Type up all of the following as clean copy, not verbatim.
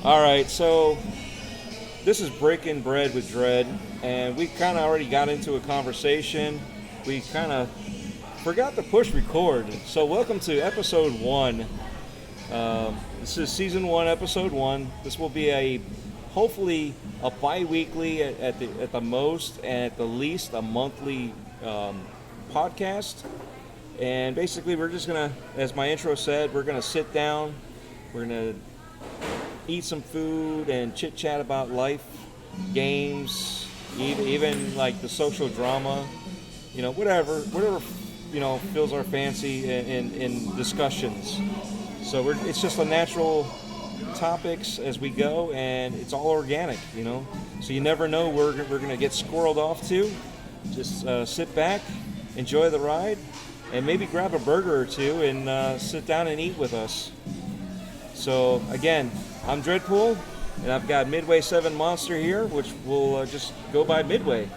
All right, so this is Breaking Bread with Dread, and we kind of already got into a conversation. We kind of forgot to push record. So welcome to episode 1. This is season 1, episode 1. This will be hopefully a bi-weekly at the most, and at the least a monthly podcast. And basically we're just going to, as my intro said, we're going to sit down, we're going to eat some food and chit chat about life, games, even like the social drama, whatever fills our fancy in discussions. So it's just a natural topics as we go, and it's all organic, So you never know where we're going to get squirreled off to. Just sit back, enjoy the ride, and maybe grab a burger or two and sit down and eat with us. So again, I'm DREADPOOL, and I've got Midway 7 Monster here, which will just go by Midway.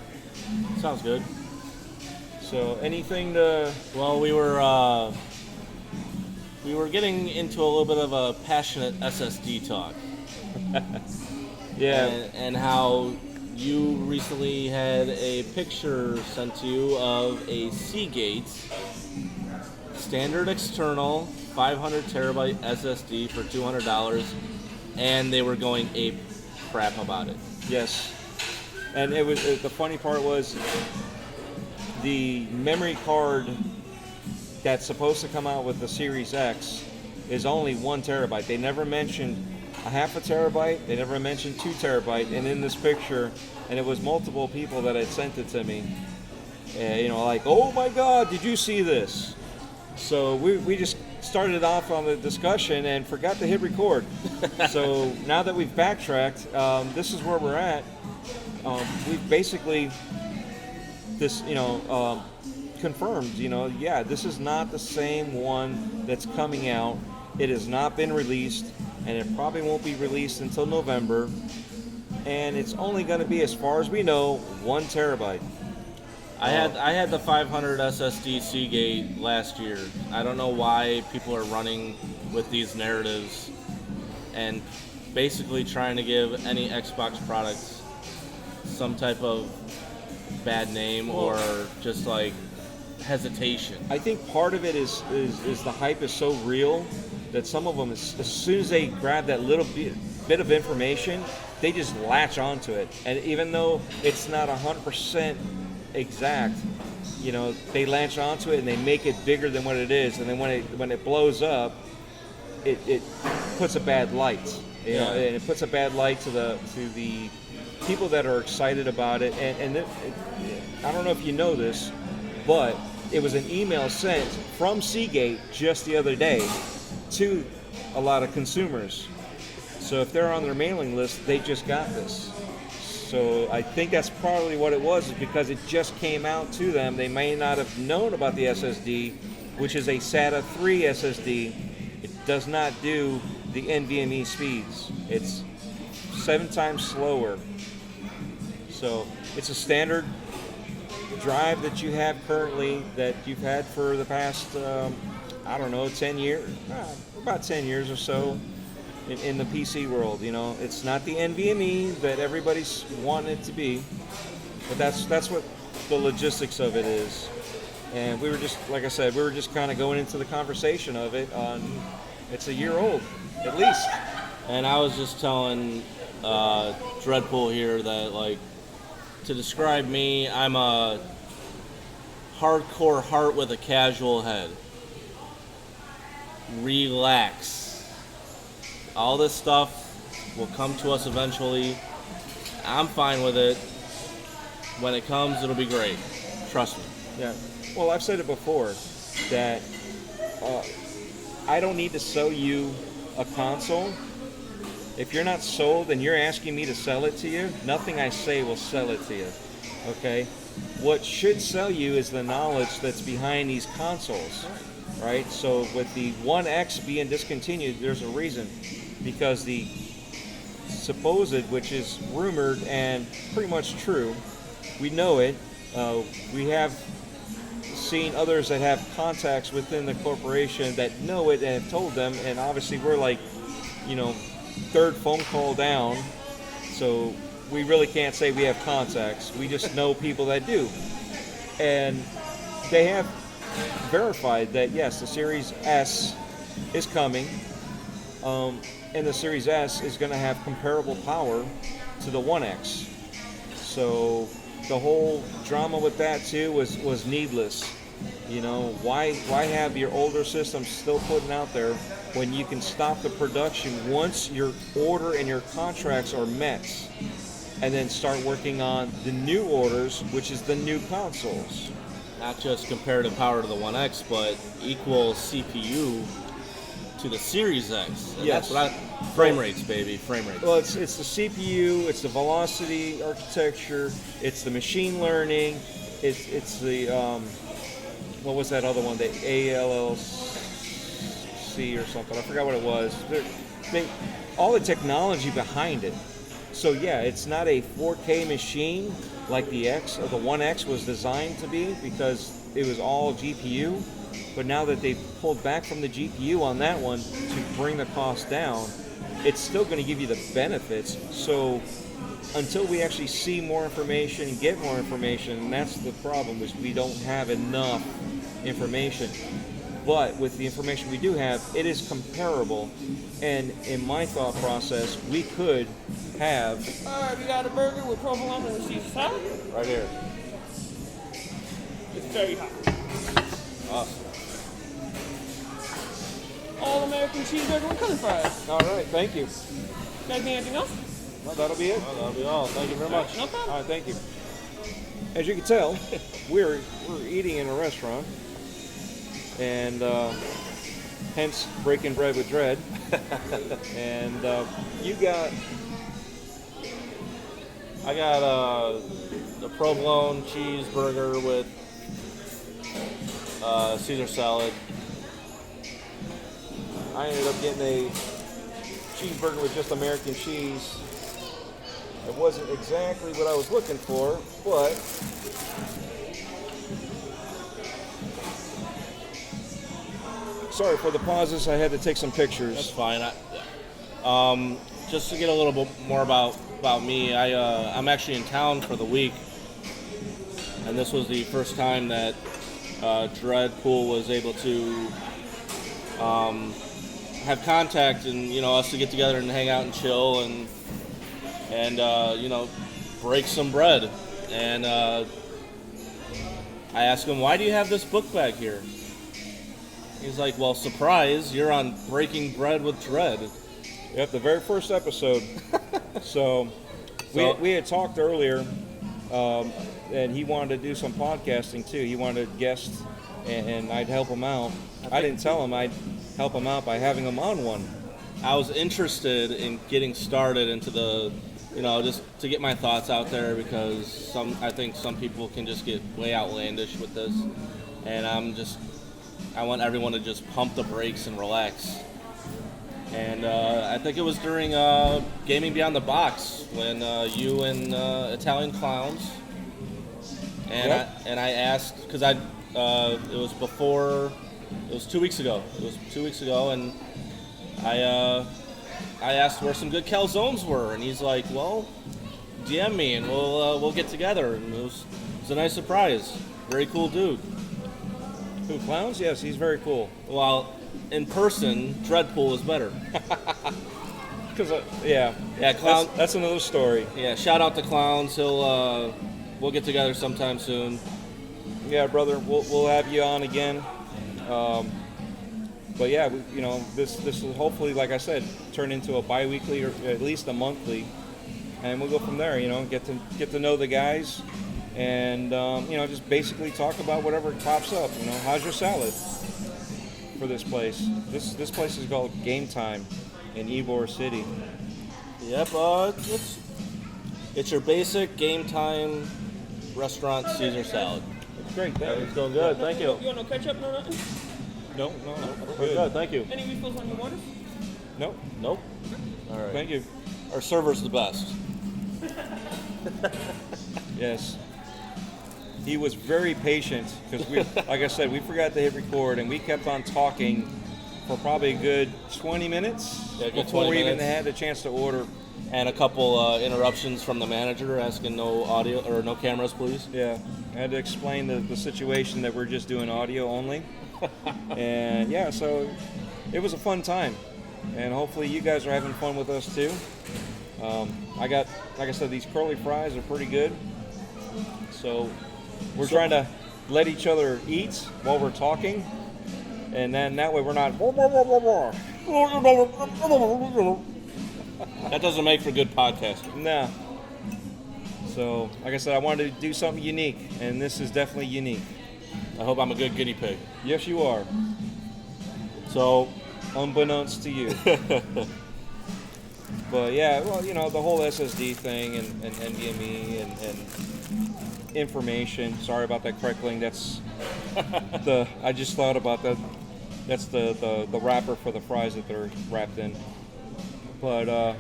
Sounds good. So anything to... Well, we were getting into a little bit of a passionate SSD talk. Yeah. And how you recently had a picture sent to you of a Seagate standard external 500 terabyte SSD for $200, and they were going ape crap about it. Yes. And it was the funny part was the memory card that's supposed to come out with the Series X is only 1 terabyte. They never mentioned a half a terabyte. They never mentioned 2 terabyte. And in this picture, and it was multiple people that had sent it to me, like, oh my God, did you see this? So we just started off on the discussion and forgot to hit record. So now that we've backtracked, this is where we're at. We've basically confirmed, this is not the same one that's coming out. It has not been released, and it probably won't be released until November. And it's only going to be, as far as we know, 1 terabyte. I had the 500 SSD Seagate last year. I don't know why people are running with these narratives and basically trying to give any Xbox products some type of bad name or just like hesitation. I think part of it is the hype is so real that some of them, as soon as they grab that little bit of information, they just latch onto it. And even though it's not 100% exact, they latch onto it and they make it bigger than what it is. And then when it blows up, it puts a bad light. And it puts a bad light to the people that are excited about it. And I don't know if you know this, but it was an email sent from Seagate just the other day to a lot of consumers. So if they're on their mailing list, they just got this. So I think that's probably what it was, is because it just came out to them. They may not have known about the SSD, which is a SATA 3 SSD. It does not do the NVMe speeds. It's 7 times slower. So it's a standard drive that you have currently, that you've had for the past, 10 years, about 10 years or so. In the PC world, it's not the NVMe that everybody's wanting it to be, but that's what the logistics of it is. And we were just, like I said, kind of going into the conversation of it. It's a year old, at least. And I was just telling DREADPOOL here that, like, to describe me, I'm a hardcore heart with a casual head. Relax. All this stuff will come to us eventually. I'm fine with it. When it comes, it'll be great. Trust me. Yeah. Well, I've said it before that I don't need to sell you a console. If you're not sold and you're asking me to sell it to you, nothing I say will sell it to you. Okay? What should sell you is the knowledge that's behind these consoles. Right? So with the 1X being discontinued, there's a reason. Because the supposed, which is rumored and pretty much true, we know it. We have seen others that have contacts within the corporation that know it and have told them, and obviously we're like, third phone call down, so we really can't say we have contacts. We just know people that do. And they have verified that, yes, the Series S is coming, and the Series S is going to have comparable power to the 1X. So the whole drama with that too was needless. You know, why have your older systems still putting out there when you can stop the production once your order and your contracts are met, and then start working on the new orders, which is the new consoles. Not just comparative power to the 1X, but equal CPU to the Series X. And Yes. That's what frame rates, baby, frame rates. Well, it's the CPU, it's the velocity architecture, it's the machine learning, it's the what was that other one? The ALLC or something. I forgot what it was. All the technology behind it. So yeah, it's not a 4K machine like the X or the 1X was designed to be, because it was all GPU. But now that they've pulled back from the GPU on that one to bring the cost down, it's still going to give you the benefits. So until we actually see more information and get more information, and that's the problem, is we don't have enough information. But with the information we do have, it is comparable. And in my thought process, we could have... Alright, we got a burger with provolone and a Caesar salad. Right here. It's very hot. Awesome. All American cheeseburger with curly fries. All right, thank you. Guys need anything else? Well, that'll be it. Well, that'll be all. Thank you very much. No problem. All right, thank you. As you can tell, we're eating in a restaurant, and hence breaking bread with Dread. And you got... I got the provolone cheeseburger with Caesar salad. I ended up getting a cheeseburger with just American cheese. It wasn't exactly what I was looking for, but sorry for the pauses. I had to take some pictures. That's fine. Just to get a little bit more about me, I'm actually in town for the week, and this was the first time that DREADPOOL was able to have contact, and us to get together and hang out and chill and break some bread. And I asked him, "Why do you have this book bag here?" He's like, "Well, surprise, you're on Breaking Bread with Dread." Yep, the very first episode. So we had talked earlier, and he wanted to do some podcasting too. He wanted to guest, and I'd help him out. I didn't tell him I'd help him out by having him on one. I was interested in getting started into the, just to get my thoughts out there, because I think some people can just get way outlandish with this, and I want everyone to just pump the brakes and relax. And I think it was during Gaming Beyond the Box when you and Italian Clowns, and Yep. I asked, because it was 2 weeks ago. It was 2 weeks ago, and I asked where some good calzones were, and he's like, "Well, DM me and we'll get together." And it was a nice surprise. Very cool dude. Who, Clowns? Yes, he's very cool. Well, in person, DREADPOOL is better. Because yeah, Clown. That's another story. Yeah, shout out to Clowns. We'll get together sometime soon. Yeah, brother, we'll have you on again. But yeah, this will hopefully, like I said, turn into a bi-weekly or at least a monthly, and we'll go from there. Get to know the guys, and just basically talk about whatever pops up. How's your salad for this place? This place is called Gametime in Ybor City. Yep, it's your basic Gametime restaurant Caesar salad. It's great. It's going good. Thank you. You want no ketchup, no nothing? No, We're good. Thank you. Any refills on your waters? No, Nope. All right. thank you. Our server's the best. Yes. He was very patient because like I said, we forgot to hit record and we kept on talking for probably a good 20 minutes Yeah, good before 20 we even minutes. had the chance to order. And a couple interruptions from the manager asking no audio or no cameras, please. Yeah, I had to explain the situation that we're just doing audio only. And yeah, so it was a fun time. And hopefully you guys are having fun with us too. I got, like I said, these curly fries are pretty good. So we're trying to let each other eat while we're talking. And then that way we're not... That doesn't make for good podcasting. Nah. So, like I said, I wanted to do something unique, and this is definitely unique. I hope I'm a good guinea pig. Yes, you are. So, Unbeknownst to you. But yeah, well, you know, the whole SSD thing and NVMe and information. Sorry about that crackling. That's I just thought about that. That's the wrapper for the fries that they're wrapped in. But,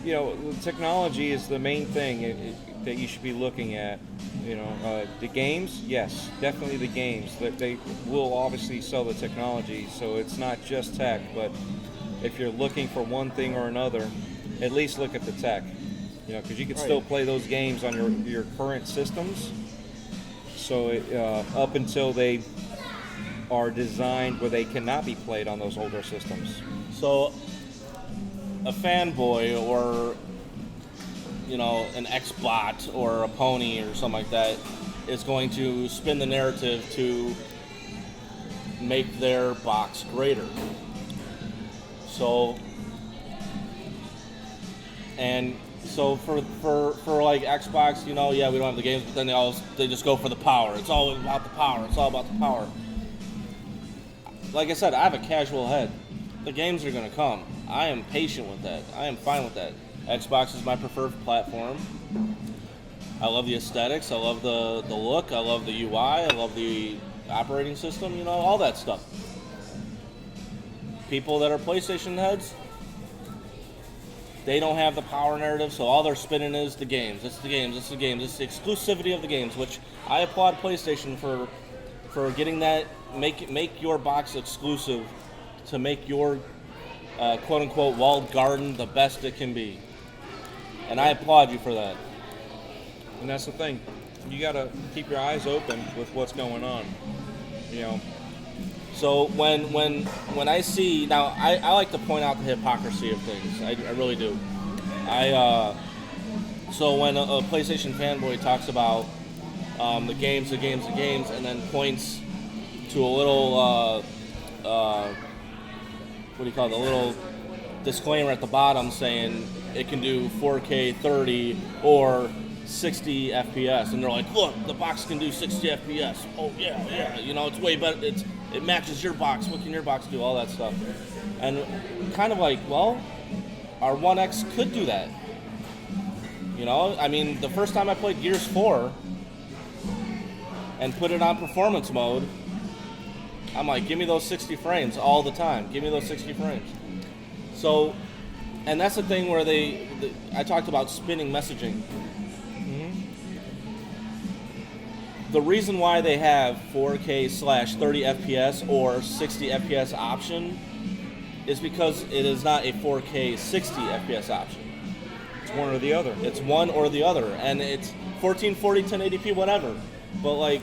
you know, technology is the main thing that you should be looking at. You know, the games, yes, definitely the games. They will obviously sell the technology, so it's not just tech. But if you're looking for one thing or another, at least look at the tech. You know, because you can still play those games on your current systems. So up until they are designed where they cannot be played on those older systems. So a fanboy or, you know, an X-Bot or a Pony or something like that is going to spin the narrative to make their box greater. So, and so for like Xbox, you know, yeah, we don't have the games, but then they just go for the power. It's all about the power. It's all about the power. Like I said, I have a casual head. The games are going to come. I am patient with that. I am fine with that. Xbox is my preferred platform. I love the aesthetics. I love the look. I love the UI. I love the operating system. You know, all that stuff. People that are PlayStation heads, they don't have the power narrative, so all they're spinning is the games. It's the games. It's the games. It's the exclusivity of the games, which I applaud PlayStation for getting that. Make your box exclusive to make your quote-unquote walled garden the best it can be. And I applaud you for that. And that's the thing. You got to keep your eyes open with what's going on. You know. So when I see... Now, I like to point out the hypocrisy of things. I really do. So when a PlayStation fanboy talks about the games, and then points to a little... what do you call it? A little disclaimer at the bottom saying it can do 4K 30 or 60 FPS, and they're like, look, the box can do 60 FPS. Oh yeah, you know, it's way better. It matches your box. What can your box do? All that stuff. And kind of like, well, our One X could do that. You know, I mean, the first time I played Gears 4 and put it on performance mode, I'm like, give me those 60 frames all the time. Give me those 60 frames. So, and that's the thing where I talked about spinning messaging. Mm-hmm. The reason why they have 4K/30 FPS or 60 FPS option is because it is not a 4K 60 FPS option. It's one or the other. It's one or the other. And it's 1440, 1080p, whatever. But like,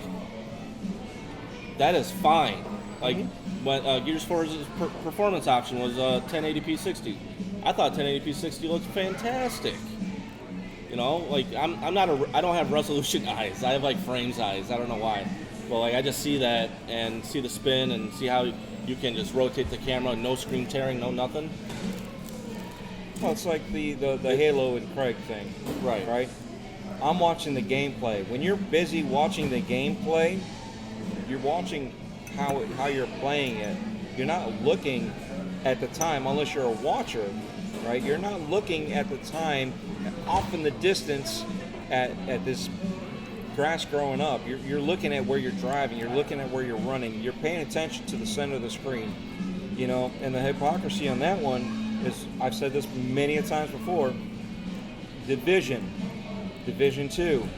that is fine. Like when Gears 4's performance option was 1080p 60. I thought 1080p 60 looked fantastic. You know, like I don't have resolution eyes. I have like frames eyes. I don't know why. But like I just see that and see the spin and see how you can just rotate the camera, no screen tearing, no nothing. Well, it's like the Halo and Craig thing. Right? I'm watching the gameplay. When you're busy watching the gameplay, you're watching how you're playing it. You're not looking at the time unless you're a watcher, right? You're not looking at the time off in the distance at this grass growing up. You're looking at where you're driving. You're looking at where you're running. You're paying attention to the center of the screen, you know. And the hypocrisy on that one is, I've said this many a times before, Division 2.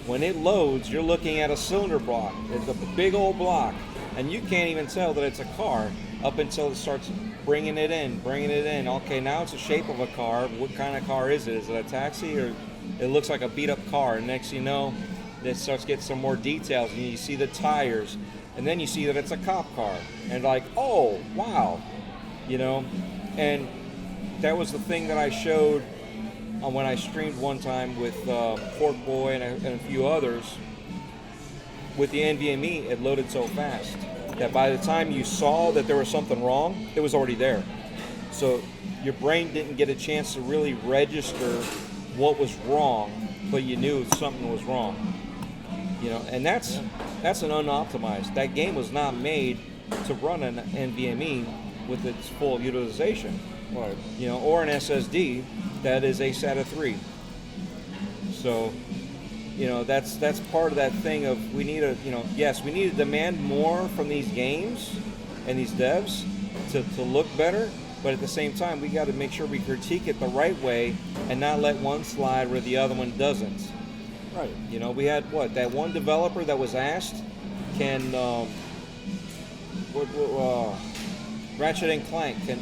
When it loads, you're looking at a cylinder block. It's a big old block. And you can't even tell that it's a car up until it starts bringing it in. Okay, now it's the shape of a car. What kind of car is it? Is it a taxi, or it looks like a beat up car? And next thing you know, it starts getting some more details, and you see the tires, and then you see that it's a cop car, and like, oh wow, and that was the thing that I showed when I streamed one time with Pork Boy and a few others. With the NVMe, it loaded so fast that by the time you saw that there was something wrong, it was already there. So your brain didn't get a chance to really register what was wrong, but you knew something was wrong. And that's an unoptimized. That game was not made to run an NVMe with its full utilization, or an SSD that is a SATA 3. So, that's part of that thing of we need to demand more from these games and these devs to look better, but at the same time, we got to make sure we critique it the right way and not let one slide where the other one doesn't. Right. We had that one developer that was asked, can Ratchet and Clank can,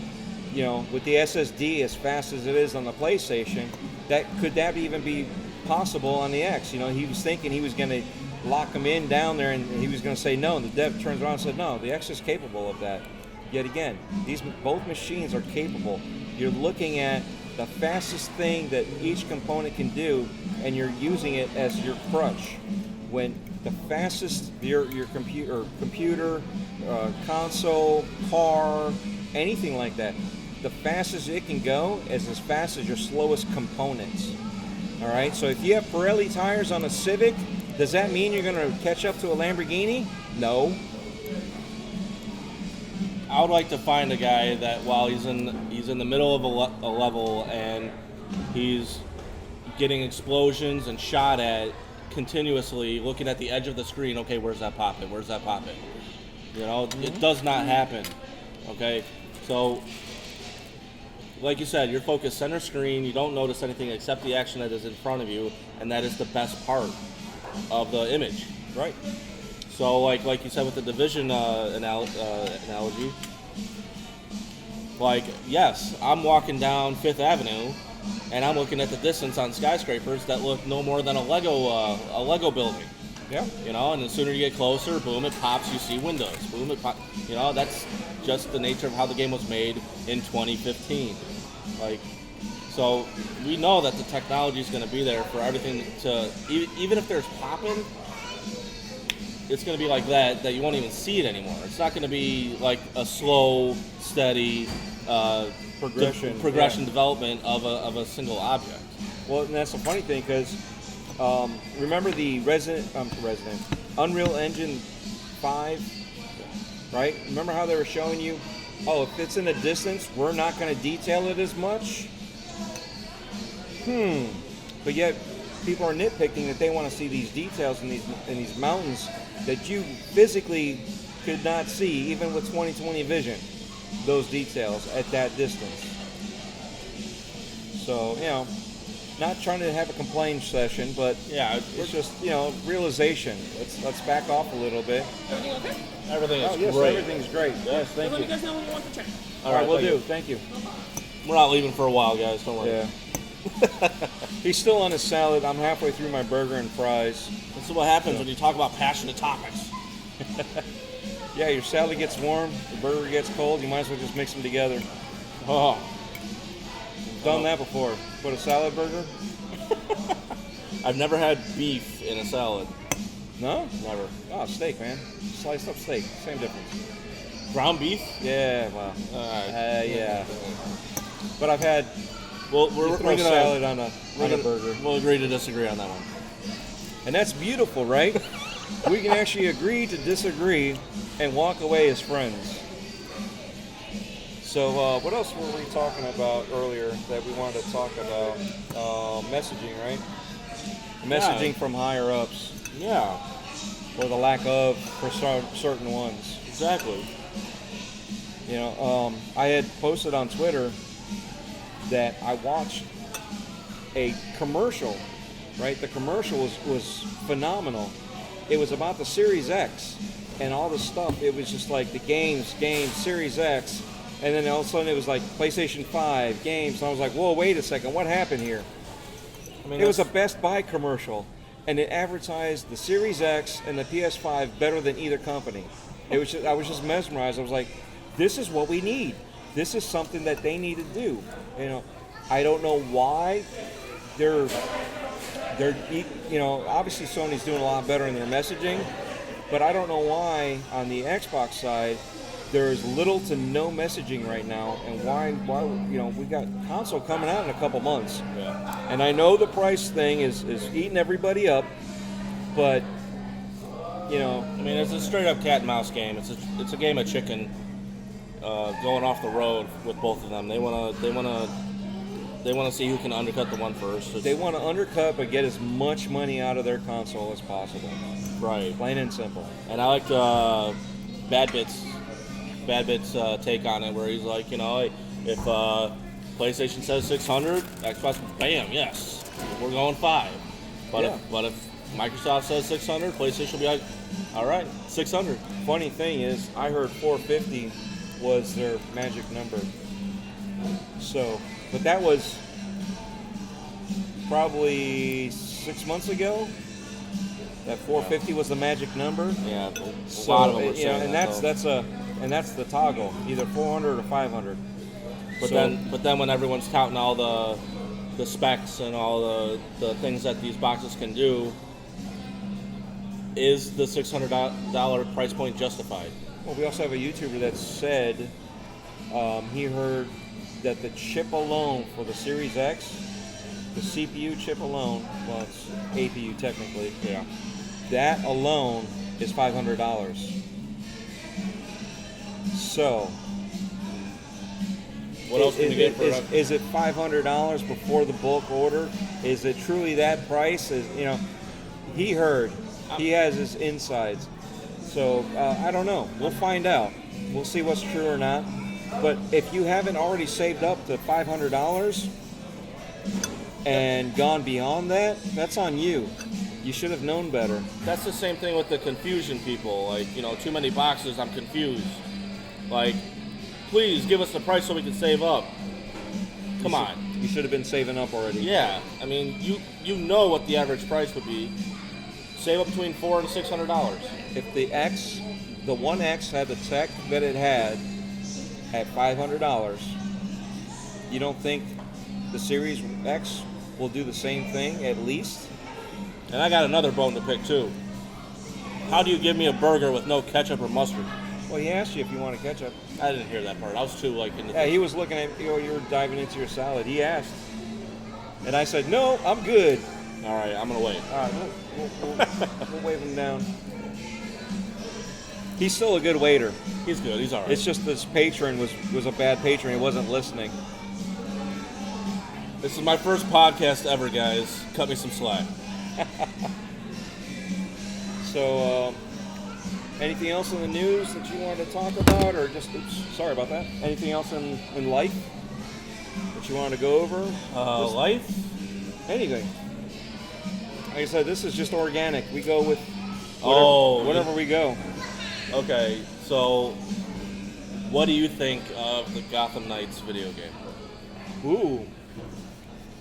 with the SSD as fast as it is on the PlayStation, could that even be possible on the X? He was thinking he was going to lock him in down there, and he was going to say no, and the dev turns around and said no, the X is capable of that. Yet again, both machines are capable. You're looking at the fastest thing that each component can do, and you're using it as your crutch. When the fastest your computer, console, car, anything like that, the fastest it can go is as fast as your slowest components. All right, so if you have Pirelli tires on a Civic, does that mean you're going to catch up to a Lamborghini? No. I would like to find a guy that while he's in the middle of a level and he's getting explosions and shot at continuously, looking at the edge of the screen. Okay, where's that popping? Where's that popping? It does not happen. Okay, so. Like you said, you're focused center screen. You don't notice anything except the action that is in front of you, and that is the best part of the image. Right. So, like you said with the Division analogy, yes, I'm walking down Fifth Avenue, and I'm looking at the distance on skyscrapers that look no more than a Lego building. Yeah. And the sooner you get closer, boom, it pops. You see windows. Boom, it pops. That's just the nature of how the game was made in 2015. So we know that the technology is going to be there for everything to, even if there's popping, it's going to be like that you won't even see it anymore. It's not going to be like a slow, steady progression development of a single object. Well, and that's the funny thing, because remember the Unreal Engine 5, right? Remember how they were showing you, if it's in the distance, we're not going to detail it as much? But yet, people are nitpicking that they want to see these details in these mountains that you physically could not see, even with 20/20 vision, those details at that distance. So, not trying to have a complaint session, but yeah, it's just, realization. Let's back off a little bit. Everything okay? Everything is yes, great. everything's great. Yes, thank Let you. me guys know when you want to check. All right, we'll do. Thank you. We're not leaving for a while, guys. Don't worry. Yeah. He's still on his salad. I'm halfway through my burger and fries. This is what happens when you talk about passionate topics. Yeah, your salad gets warm, the burger gets cold. You might as well just mix them together. Oh, Done that before. Put a salad burger? I've never had beef in a salad. No? Never. Oh, steak, man. Sliced up steak. Same difference. Ground beef? Yeah, well. Alright. Yeah. But I've had We're throw gonna salad on a burger. We'll agree to disagree on that one. And that's beautiful, right? We can actually agree to disagree and walk away as friends. So what else were we talking about earlier that we wanted to talk about? Messaging, right? Messaging from higher ups. Yeah. Or the lack of for certain ones. Exactly. I had posted on Twitter that I watched a commercial, right? The commercial was phenomenal. It was about the Series X, and all the stuff. It was just like the games, Series X, and then all of a sudden it was like PlayStation 5 games. And I was like, whoa, wait a second, what happened here? I mean, It was a Best Buy commercial, and it advertised the Series X and the PS5 better than either company. I was just mesmerized. I was like, this is what we need. This is something that they need to do. You know, I don't know why they're obviously Sony's doing a lot better in their messaging, but I don't know why on the Xbox side there is little to no messaging right now, and why we got console coming out in a couple months. Yeah. And I know the price thing is eating everybody up, but I mean, it's a straight up cat and mouse game. It's a game of chicken, going off the road with both of them. They want to see who can undercut the one first. They want to undercut but get as much money out of their console as possible. Right. Plain and simple. And I liked Bad Bit's take on it, where he's like, if PlayStation says 600, Xbox, bam, yes, we're going 5. But if Microsoft says 600, PlayStation will be like, all right, 600. Funny thing is, I heard 450 was their magic number. So, but that was probably 6 months ago. That 450 was the magic number. Yeah, a So, lot of them were saying and that, that's the toggle, either 400 or 500. But then when everyone's counting all the specs and all the things that these boxes can do, is the $600 price point justified? Well, we also have a YouTuber that said he heard that the chip alone for the Series X, the CPU chip alone, well, it's APU technically, Yeah. that alone is $500. So, What else can you get for is it $500 before the bulk order? Is it truly that price? He heard. He has his insides. So, I don't know. We'll find out. We'll see what's true or not. But if you haven't already saved up to $500 and gone beyond that, that's on you. You should have known better. That's the same thing with the confusion people. Like, too many boxes, I'm confused. Like, please give us the price so we can save up. Come on. You should have been saving up already. Yeah, I mean, you know what the average price would be. Save up between $400 and $600. If the One X had the tech that it had at $500, you don't think the Series X will do the same thing at least? And I got another bone to pick too. How do you give me a burger with no ketchup or mustard? Well, he asked you if you want to ketchup. I didn't hear that part. I was too in the. Yeah, he was looking at you. You were diving into your salad. He asked, and I said, "No, I'm good." All right, I'm gonna wait. All right, we'll wave him down. He's still a good waiter. He's good. He's all right. It's just this patron was a bad patron. He wasn't listening. This is my first podcast ever, guys. Cut me some slack. So, anything else in the news that you wanted to talk about, or just sorry about that? Anything else in life that you wanted to go over? Life? Anything. Like I said, this is just organic. We go with whatever we go. Okay, so what do you think of the Gotham Knights video game? Ooh.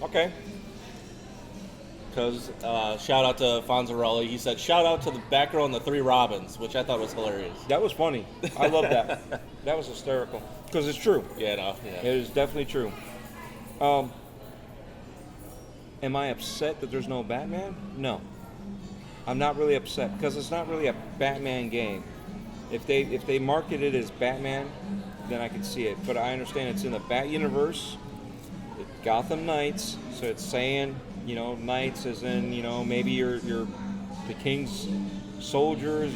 Okay. Because shout out to Fonzarelli. He said, shout out to the Batgirl and the 3 Robins, which I thought was hilarious. That was funny. I love that. That was hysterical. Because it's true. Yeah, no. Yeah. It is definitely true. Am I upset that there's no Batman? No. I'm not really upset because it's not really a Batman game. If they market it as Batman, then I can see it. But I understand it's in the Bat universe, the Gotham Knights, so it's saying, knights as in, maybe you're the king's soldiers,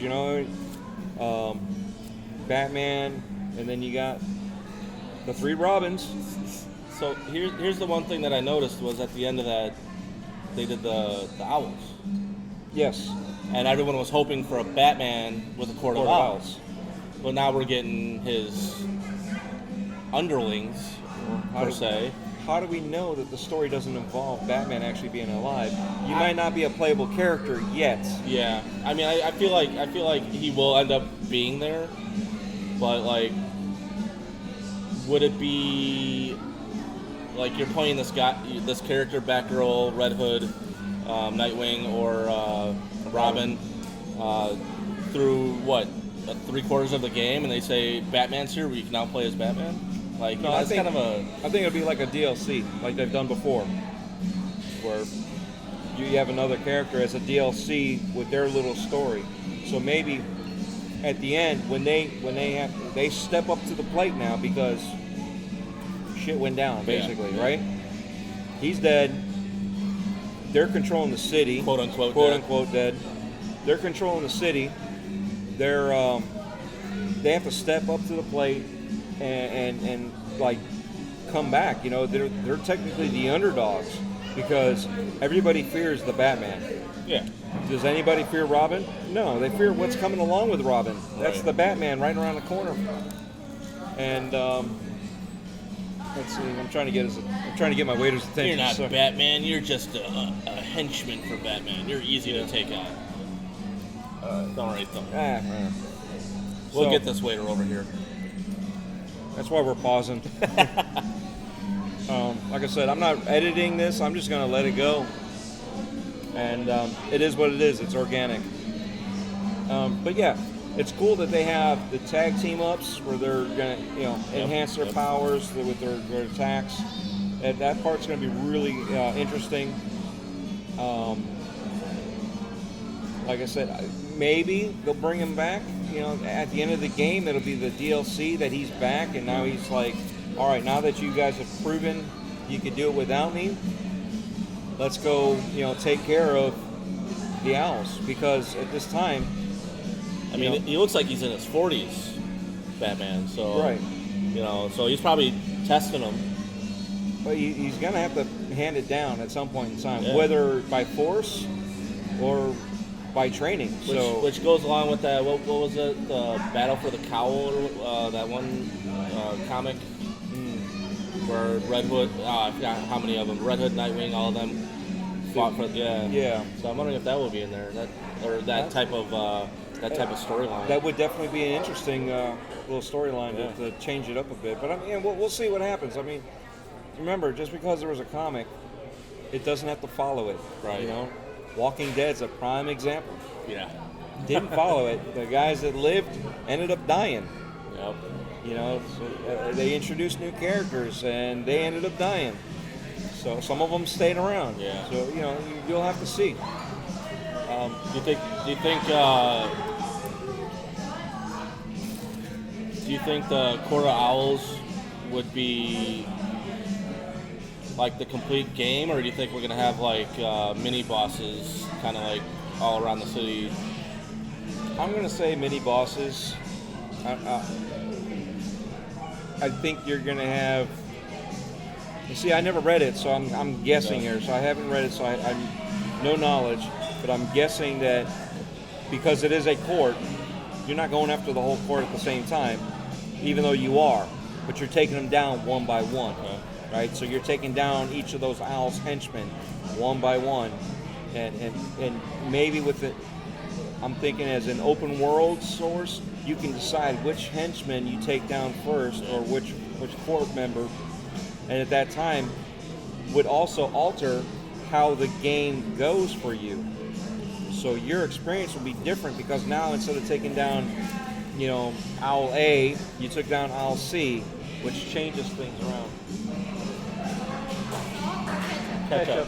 Batman, and then you got the 3 Robins. So here's the one thing that I noticed was at the end of that, they did the owls. Yes. And everyone was hoping for a Batman with a Court of Owls. But now we're getting his underlings, per se. how do we know that the story doesn't involve Batman actually being alive? You might not be a playable character yet. Yeah, I mean, I feel like he will end up being there, but like, would it be like you're playing this character, Batgirl, Red Hood, Nightwing, or Robin, through what 3/4 of the game, and they say Batman's here, where you can now play as Batman? Like, No, that's kind of a. I think it'd be like a DLC, like they've done before, where you have another character as a DLC with their little story. So maybe at the end, when they step up to the plate now because shit went down, basically, right? He's dead. They're controlling the city, Quote unquote dead. They're controlling the city. They have to step up to the plate and like come back. You know, they're technically the underdogs because everybody fears the Batman. Yeah. Does anybody fear Robin? No, they fear what's coming along with Robin. That's Right. the Batman right around the corner. And let's see. I'm trying to get my waiter's attention. You're not so- Batman. You're just a henchman for Batman. You're easy to take out. Don't worry, we'll So- get this waiter over here. That's why we're pausing. Like I said, I'm not editing this. I'm just going to let it go. And it is what it is. It's organic. But yeah, it's cool that they have the tag team ups where they're going to, enhance their powers with their attacks. And that part's going to be really interesting. Like I said, maybe they'll bring him back. At the end of the game, it'll be the DLC that he's back, and now he's like, all right, now that you guys have proven you can do it without me, let's go, take care of the Owls. Because at this time, I mean, he looks like he's in his 40s, Batman. So right, so he's probably testing them. but he's going to have to hand it down at some point in time, Yeah. whether by force or by training. Which goes along with that. What was it? The Battle for the Cowl, that one comic where Red Hood. I forgot how many of them. Red Hood, Nightwing, all of them fought for. Yeah. Yeah. So I'm wondering if that will be in there. That type of storyline. That would definitely be an interesting little storyline to change it up a bit. But I mean, we'll see what happens. I mean, remember, just because there was a comic, it doesn't have to follow it. Right. Walking Dead's a prime example. Yeah. Didn't follow it. The guys that lived ended up dying. Yep. So, they introduced new characters and they ended up dying. So some of them stayed around. Yeah. So you'll have to see. Do you think the Court of Owls would be like the complete game, or do you think we're gonna have like mini bosses, kind of like all around the city? I'm gonna say mini bosses. I think you're gonna have. You see, I never read it, so I'm guessing here. So I haven't read it, so I'm no knowledge. But I'm guessing that because it is a court, you're not going after the whole court at the same time, even though you are. But you're taking them down one by one. Okay. Right, so you're taking down each of those Owls henchmen one by one, and maybe with it, I'm thinking as an open world source, you can decide which henchman you take down first, or which court member, and at that time would also alter how the game goes for you. So your experience will be different because now instead of taking down, Owl A, you took down Owl C, which changes things around. Ketchup.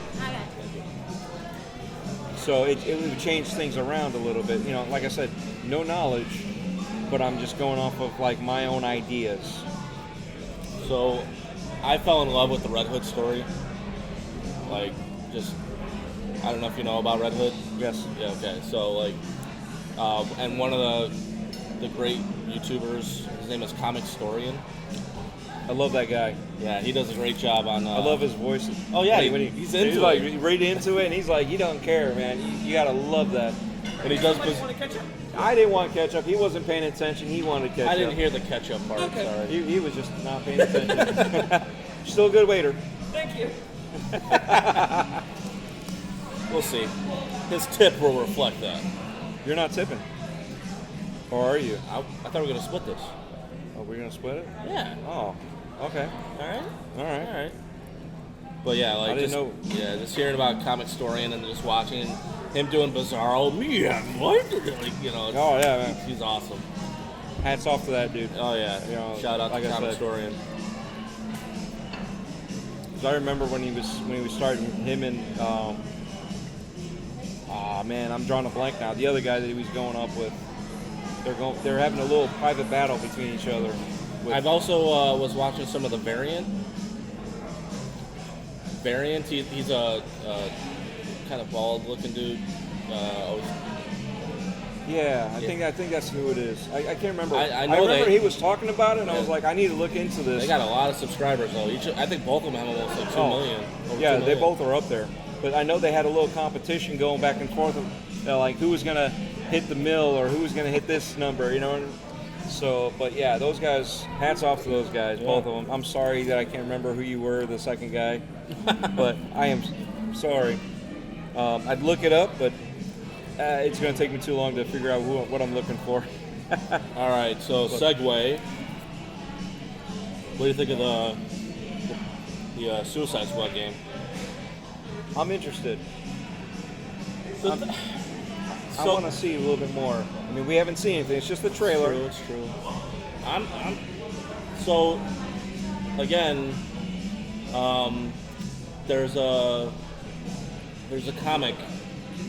So it would change things around a little bit. Like I said, no knowledge, but I'm just going off of like my own ideas. So I fell in love with the Red Hood story. Like, just, I don't know if you know about Red Hood. Yes. Yeah. Okay. So like, and one of the great YouTubers, his name is Comic Storian. I love that guy. Yeah, he does a great job on. I love his voice. Oh yeah, he's into like it. right into it, and he's like, you don't care, man. You gotta love that. And he does. Somebody want to catch up? I didn't want ketchup. He wasn't paying attention. He wanted ketchup. I didn't hear the ketchup part. Okay. Sorry. He was just not paying attention. Still a good waiter. Thank you. We'll see. His tip will reflect that. You're not tipping. Or are you? I thought we were gonna split this. Oh, we're going to split it? Yeah. Oh, okay. All right. All right. All right. But yeah, like I didn't just, know. Yeah, just hearing about Comic Historian and just watching him doing Bizarro, like, you know, Oh, yeah, man. he's awesome. Hats off to that dude. Oh yeah, You know, shout out like to I Comic said. Historian. 'Cause I remember when he was starting him and man, I'm drawing a blank now. The other guy that he was going up with, they're having a little private battle between each other. I've also was watching some of the Variant. He's a kind of bald-looking dude. Yeah, I think that's who it is. I can't remember. I know remember they- he was talking about it, and I was Yeah. like, I need to look into this. They got a lot of subscribers though. I think both of them have almost like 2 million. Over Yeah, 2 they million. both are up there. But I know they had a little competition going back and forth, of, like who was gonna hit the mill or who was gonna hit this number, you know. So, but yeah, those guys. Hats off to those guys, both of them. I'm sorry that I can't remember who you were, the second guy, but I am sorry. I'd look it up, but it's going to take me too long to figure out what I'm looking for. All right, so segue. What do you think of the Suicide Squad game? I'm interested. So, I want to see a little bit more. I mean, we haven't seen anything. It's just the trailer. It's true. I'm so again. There's a comic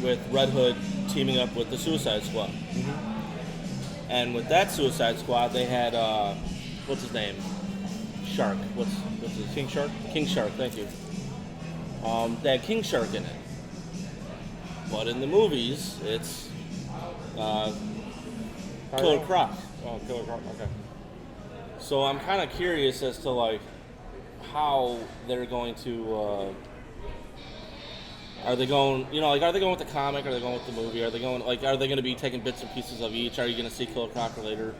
with Red Hood teaming up with the Suicide Squad, and with that Suicide Squad, they had what's his name? Shark. What's his King Shark? King Shark. Thank you. They had King Shark in it, but in the movies, it's Killer Croc. Oh, Killer Croc. Okay. So I'm kind of curious as to like how they're going to. Are they going? You know, like are they going with the comic? Are they going with the movie? Are they going like? Are they going to be taking bits and pieces of each? Are you going to see Killer Croc later?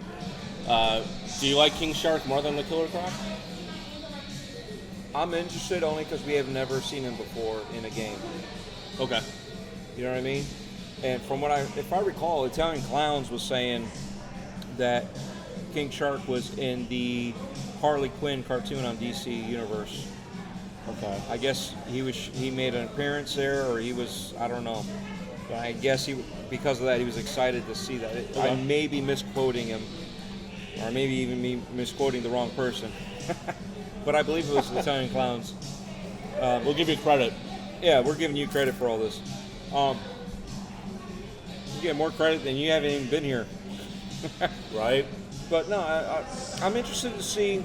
Do you like King Shark more than the Killer Croc? I'm interested only because we have never seen him before in a game. Okay. You know what I mean? And from if I recall, Italian Clowns was saying that King Shark was in the Harley Quinn cartoon on DC Universe. Okay. I guess he made an appearance there, or he was, I don't know. But I guess because of that, he was excited to see that. I may be misquoting him, or maybe even me misquoting the wrong person. But I believe it was Italian Clowns. We'll give you credit. Yeah, we're giving you credit for all this. You get more credit than you haven't even been here. Right. But no, I'm interested to see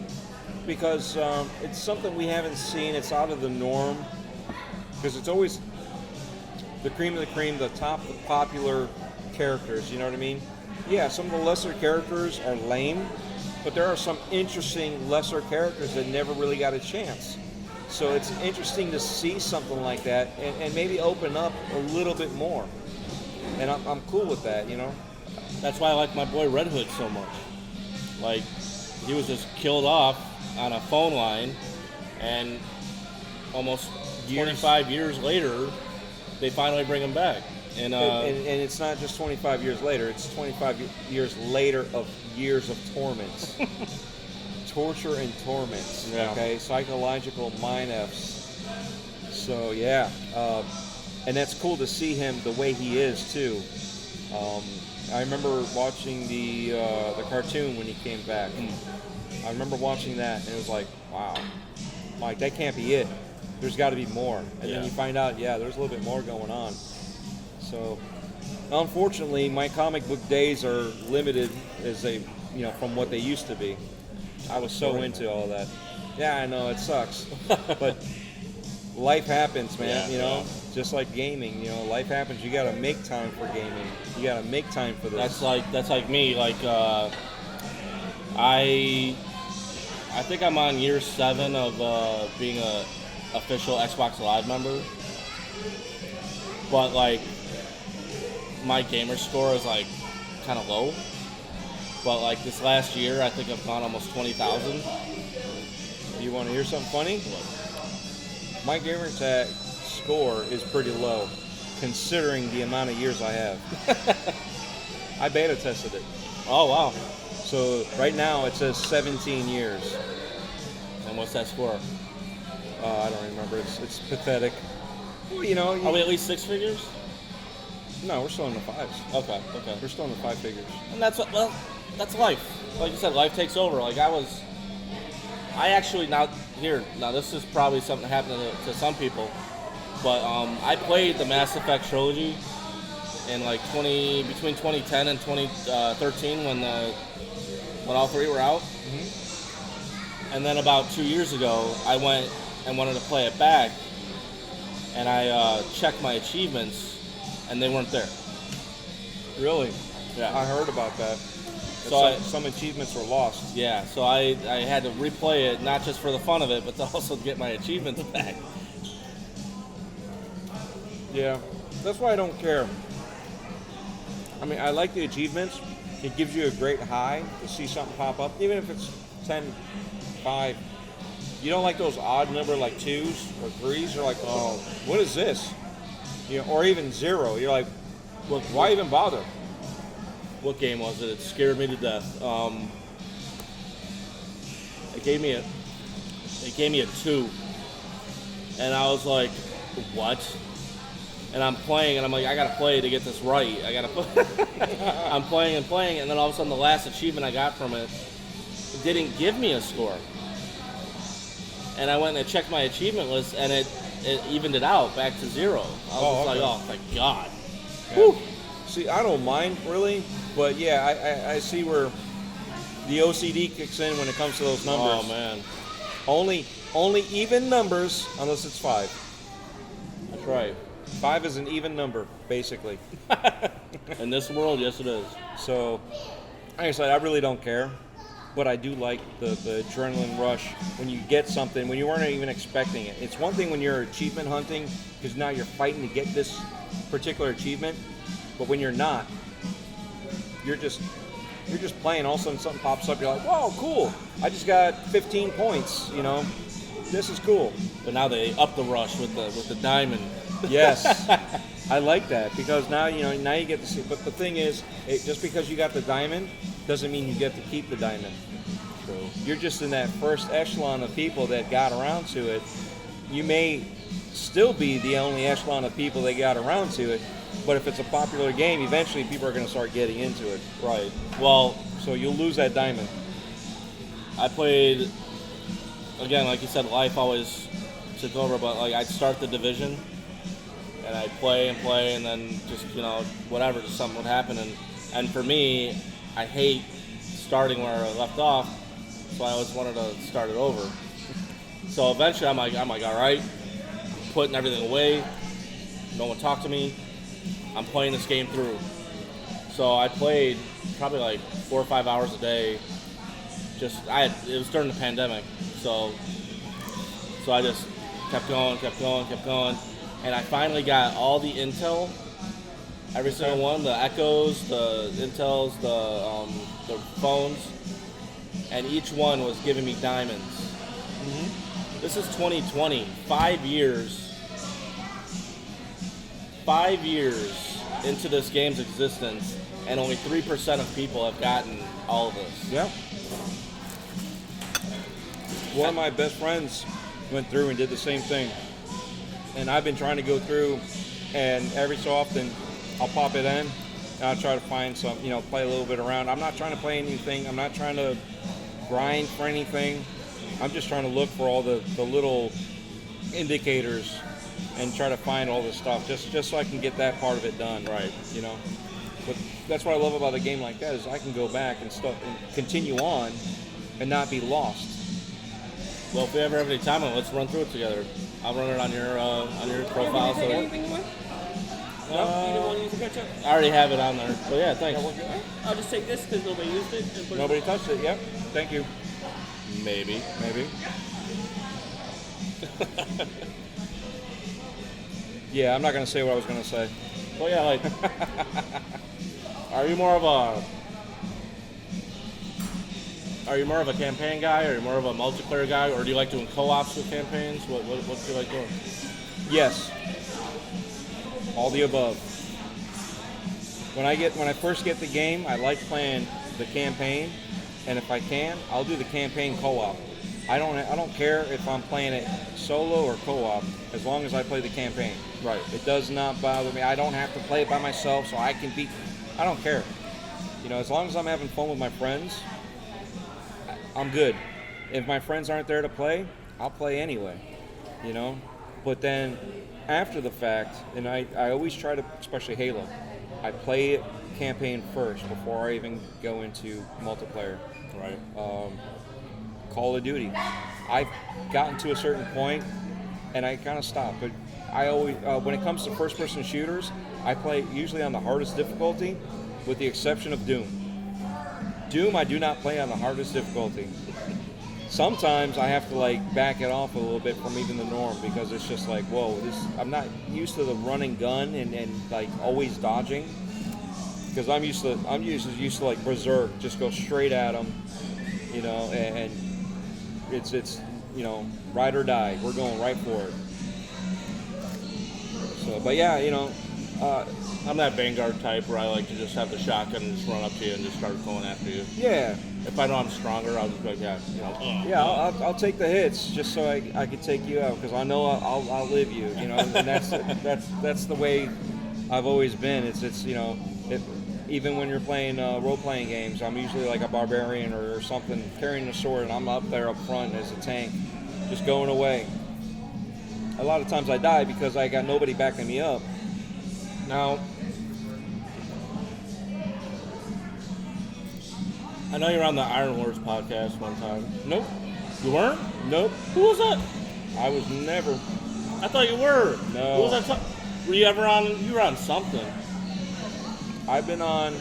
because it's something we haven't seen. It's out of the norm because it's always the cream of the cream, the top popular characters. You know what I mean? Yeah, some of the lesser characters are lame, but there are some interesting lesser characters that never really got a chance. So it's interesting to see something like that and maybe open up a little bit more. And I'm cool with that, you know? That's why I like my boy Red Hood so much. Like, he was just killed off on a phone line, and almost 25 years later, they finally bring him back. And it's not just 25 years later, it's 25 years later of years of torments. Torture and torments, Yeah. okay? Psychological mind-Fs. So, yeah. And that's cool to see him the way he is, too. I remember watching the cartoon when he came back. I remember watching that, and it was like, wow. Like, that can't be it. There's got to be more. And then you find out, there's a little bit more going on. So, unfortunately, my comic book days are limited as from what they used to be. I was so into all that. Yeah, I know, it sucks. But life happens, man, just like gaming, life happens. You got to make time for gaming. You got to make time for this. that's like me. Like, I think I'm on year 7 of being a official Xbox Live member. But like, my gamer score is like kind of low. But like this last year, I think I've gone almost 20,000. You want to hear something funny? My gamer tag score is pretty low, considering the amount of years I have. I beta tested it. Oh, wow. So right now it says 17 years. And what's that score? I don't remember. It's pathetic. Well, you know. Are we at least six figures? No, we're still in the fives. Okay. We're still in the five figures. And that's life. Like you said, life takes over. Like I actually now this is probably something that happened to some people, but I played the Mass Effect trilogy in like between 2010 and 2013 when all three were out. Mm-hmm. And then about 2 years ago, I went and wanted to play it back, and I checked my achievements, and they weren't there. Really? Yeah. I heard about that. So some achievements were lost. Yeah, so I had to replay it, not just for the fun of it, but to also get my achievements back. Yeah, that's why I don't care. I mean, I like the achievements. It gives you a great high to see something pop up, even if it's 10, 5. You don't like those odd number like 2s or 3s. You're like, oh, what is this? You know, or even 0. You're like, well, why even bother? What game was it? It scared me to death. It gave me a 2, and I was like, what? And I'm playing, and I'm like, I gotta play to get this right. I'm playing, and then all of a sudden, the last achievement I got from it didn't give me a score. And I went and checked my achievement list, and it evened it out back to 0. I was like, oh, thank God. Yeah. Whew. See, I don't mind really, but yeah, I see where the OCD kicks in when it comes to those numbers. Oh man, only even numbers unless it's 5. That's right. 5 is an even number, basically. In this world, yes, it is. So, like I said, I really don't care, but I do like the adrenaline rush when you get something when you weren't even expecting it. It's one thing when you're achievement hunting because now you're fighting to get this particular achievement. But when you're not, you're just playing. All of a sudden, something pops up. You're like, "Whoa, cool! I just got 15 points. You know, this is cool." But now they up the rush with the diamond. Yes, I like that because now now you get to see. But the thing is, just because you got the diamond doesn't mean you get to keep the diamond. True. You're just in that first echelon of people that got around to it. You may still be the only echelon of people that got around to it. But if it's a popular game, eventually people are going to start getting into it. Right. Well, so you'll lose that diamond. I played, again, like you said, life always took over, but like I'd start the division, and I'd play, and then just, whatever, just something would happen. And for me, I hate starting where I left off, so I always wanted to start it over. So eventually I'm like, all right, putting everything away, no one talk to me. I'm playing this game through. So I played probably like 4 or 5 hours a day. It was during the pandemic. So I just kept going. And I finally got all the intel, every single one, the Echoes, the Intels, the phones, and each one was giving me diamonds. Mm-hmm. This is 2020, 5 years. 5 years into this game's existence, and only 3% of people have gotten all of this. Yeah. One of my best friends went through and did the same thing. And I've been trying to go through, and every so often I'll pop it in, and I'll try to find some, play a little bit around. I'm not trying to play anything. I'm not trying to grind for anything. I'm just trying to look for all the little indicators and try to find all this stuff just so I can get that part of it done, right? But that's what I love about a game like that is I can go back and continue on and not be lost. Well, if we ever have any time, let's run through it together. I'll run it on your profile. Did you take anything away? No, you didn't want to use the ketchup? I already have it on there. But yeah, thanks. I'll just take this because nobody used it. And put Nobody touched it. Yep. Thank you. Maybe. Yeah, I'm not going to say what I was going to say. Well, yeah, like, are you more of a Are you more of a campaign guy, or are you more of a multiplayer guy, or do you like doing co-ops with campaigns? What do you like doing? Yes. All the above. When I first get the game, I like playing the campaign, and if I can, I'll do the campaign co-op. I don't care if I'm playing it solo or co-op, as long as I play the campaign. Right. It does not bother me. I don't have to play it by myself, so I can beat. I don't care. You know, as long as I'm having fun with my friends, I'm good. If my friends aren't there to play, I'll play anyway. You know, but then after the fact, and I always try to, especially Halo, I play campaign first before I even go into multiplayer. Right. Call of Duty. I've gotten to a certain point, and I kind of stopped. But I always, when it comes to first-person shooters, I play usually on the hardest difficulty, with the exception of Doom. Doom, I do not play on the hardest difficulty. Sometimes I have to like back it off a little bit from even the norm, because it's just like, whoa, I'm not used to the running gun and like always dodging, because I'm used to like Berserk, just go straight at them, you know, and it's you know, ride or die. We're going right for it. So, but yeah, you know, I'm that Vanguard type where I like to just have the shotgun and just run up to you and just start going after you. yeah. If I know I'm stronger, I'll just be like, yeah, you know. Yeah, I'll take the hits just so I can take you out, because I know I'll outlive you. You know, and that's the way I've always been. It's you know, even when you're playing role-playing games, I'm usually like a barbarian or something, carrying a sword, and I'm up there up front as a tank, just going away. A lot of times I die because I got nobody backing me up. Now, I know you're on the Iron Wars podcast one time. Nope. You weren't? Nope. Who was that? I was never. I thought you were. No. Who was that? Were you ever on? You were on something. I've been on.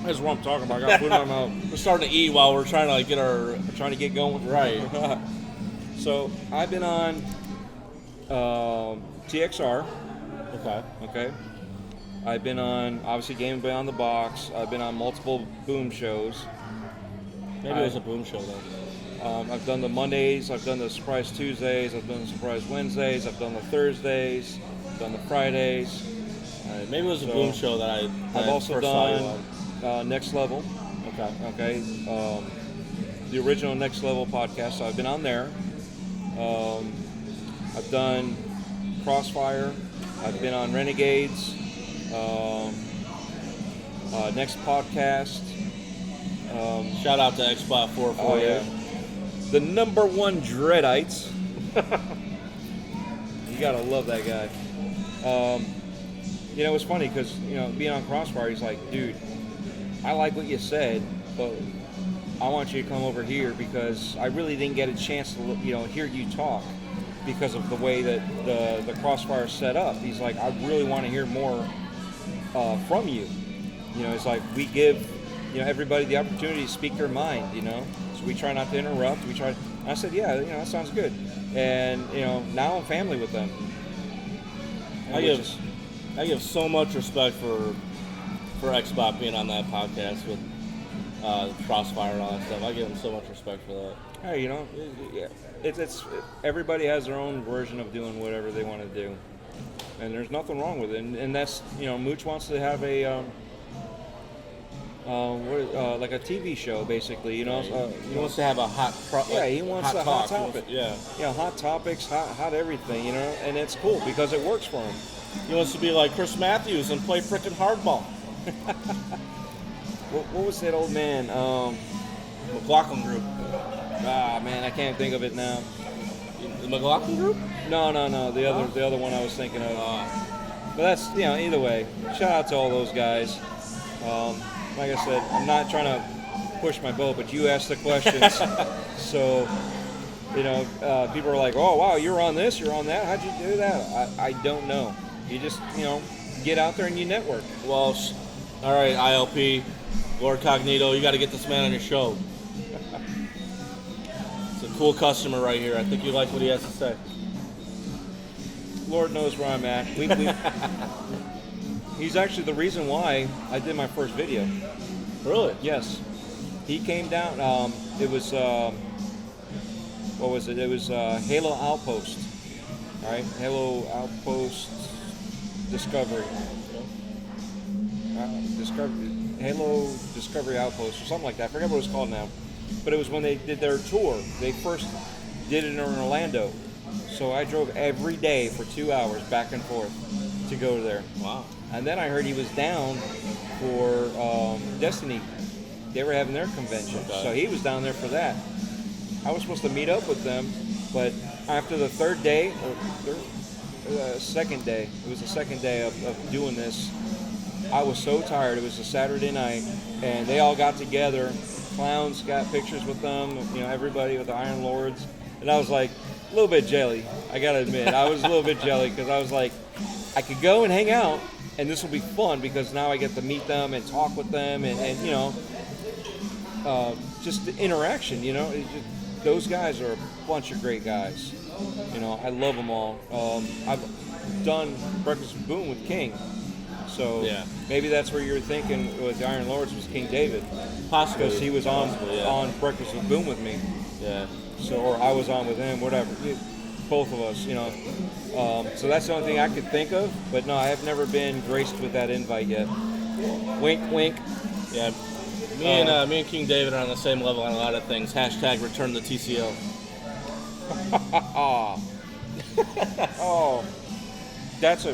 That's what I'm talking about. I got food in my mouth. We're starting to eat while we're trying to like get our Trying to get going. right. So I've been on TXR. Okay. Okay. I've been on, obviously, Game Beyond the Box. I've been on multiple Boom shows. Maybe it was a Boom show then. I've done the Mondays. I've done the Surprise Tuesdays. I've done the Surprise Wednesdays. I've done the Thursdays. I've done the Fridays. Maybe it was a Boom show that I've also first saw you done on. Next Level. Okay. Okay. The original Next Level podcast. So I've been on there. I've done Crossfire. I've been on Renegades. Next podcast. Shout out to Xbox 448. Oh yeah, the number one Dreadites. You gotta love that guy. You know, it's funny because, you know, being on Crossfire, he's like, dude, I like what you said, but I want you to come over here because I really didn't get a chance to, you know, hear you talk because of the way that the Crossfire is set up. He's like, I really want to hear more from you. You know, it's like we give, you know, everybody the opportunity to speak their mind, you know. So we try not to interrupt. And I said, yeah, you know, that sounds good. And, you know, now I'm family with them. I give so much respect for Xbox being on that podcast with Crossfire and all that stuff. I give him so much respect for that. Hey, you know, it's everybody has their own version of doing whatever they want to do, and there's nothing wrong with it. And that's, you know, Mooch wants to have a like a TV show, basically. You know, He wants to have a hot he wants a hot topic. Yeah. Yeah, hot topics, hot everything. You know, and it's cool because it works for him. He wants to be like Chris Matthews and play frickin' hardball. What was that old man? McLaughlin Group. Ah, man, I can't think of it now. The McLaughlin Group? No. The other one I was thinking of. But that's, you know, either way. Shout out to all those guys. Like I said, I'm not trying to push my boat, but you asked the questions. So, you know, people are like, oh, wow, you're on this, you're on that. How'd you do that? I don't know. You just, you know, get out there and you network. Well, all right, ILP, Lord Cognito, you got to get this man on your show. It's a cool customer right here. I think you like what he has to say. Lord knows where I'm at. He's actually the reason why I did my first video. Really? Yes. He came down. It was, what was it? It was Halo Outpost. All right? Halo Outpost Discovery. Halo Discovery Outpost or something like that. I forget what it's called now. But it was when they did their tour. They first did it in Orlando. So I drove every day for 2 hours back and forth to go there. Wow. And then I heard he was down for Destiny. They were having their convention. Okay. So he was down there for that. I was supposed to meet up with them, but after the third day, or second day, it was the second day of doing this, I was so tired. It was a Saturday night, and they all got together. Clowns got pictures with them, everybody with the Iron Lords. And I was like, a little bit jelly, I gotta admit. I was a little bit jelly because I was like, I could go and hang out, and this will be fun because now I get to meet them and talk with them and just the interaction, those guys are a bunch of great guys. I love them all. I've done Breakfast with Boom with King. So yeah. Maybe that's where you're thinking with the Iron Lords was King David. Possibly. Because he was on Breakfast with Boom with me. Yeah. So, or I was on with him, whatever. Both of us, So that's the only thing I could think of. But no, I have never been graced with that invite yet. Wink, wink. Yeah. Me and King David are on the same level on a lot of things. # return the TCO. Oh, that's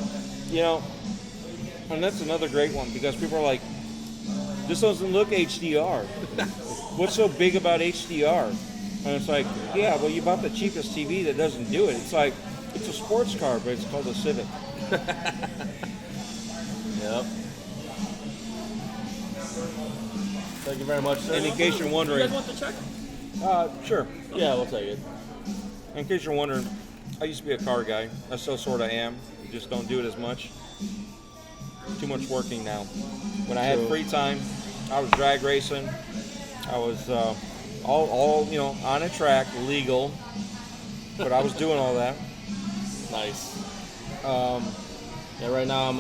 and that's another great one because people are like, this doesn't look HDR. What's so big about HDR? And it's like, yeah, well, you bought the cheapest TV that doesn't do it. It's like, it's a sports car, but it's called a Civic. Yep. Thank you very much, sir. And in case you're You wondering, guys want the check? sure. Yeah, we'll take it. In case you're wondering, I used to be a car guy. I still sort of am. Just don't do it as much. Too much working now. When I had free time, I was drag racing. I was all on a track, legal, but I was doing all that. Nice. Yeah, right now I'm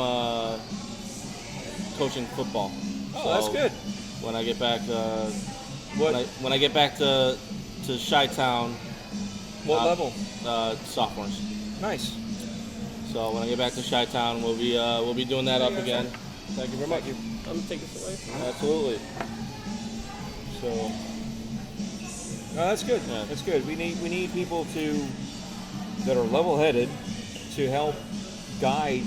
coaching football. Oh, that's good. When I get back, when I get back to Chi-Town. What level? Sophomores. Nice. So when I get back to Chi-Town, we'll be doing that up again. Thank you very much. I'm gonna take this away. Absolutely. So, no, that's good. Yeah. That's good. We need people that are level-headed to help guide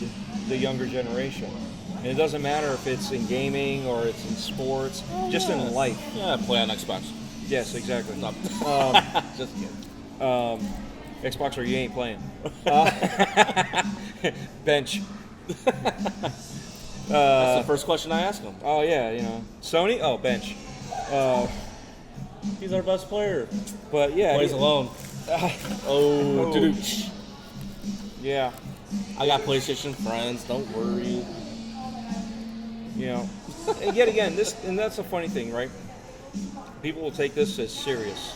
the younger generation. And it doesn't matter if it's in gaming or it's in sports, just in life. Yeah, play on Xbox. Yes, exactly. No. Just kidding. Xbox or you ain't playing. Bench. That's the first question I ask him. Oh yeah, Sony. Oh, bench. He's our best player. But yeah, Plays alone. Oh. Yeah. I got PlayStation friends. Don't worry. And yet again, that's a funny thing, right? People will take this as serious.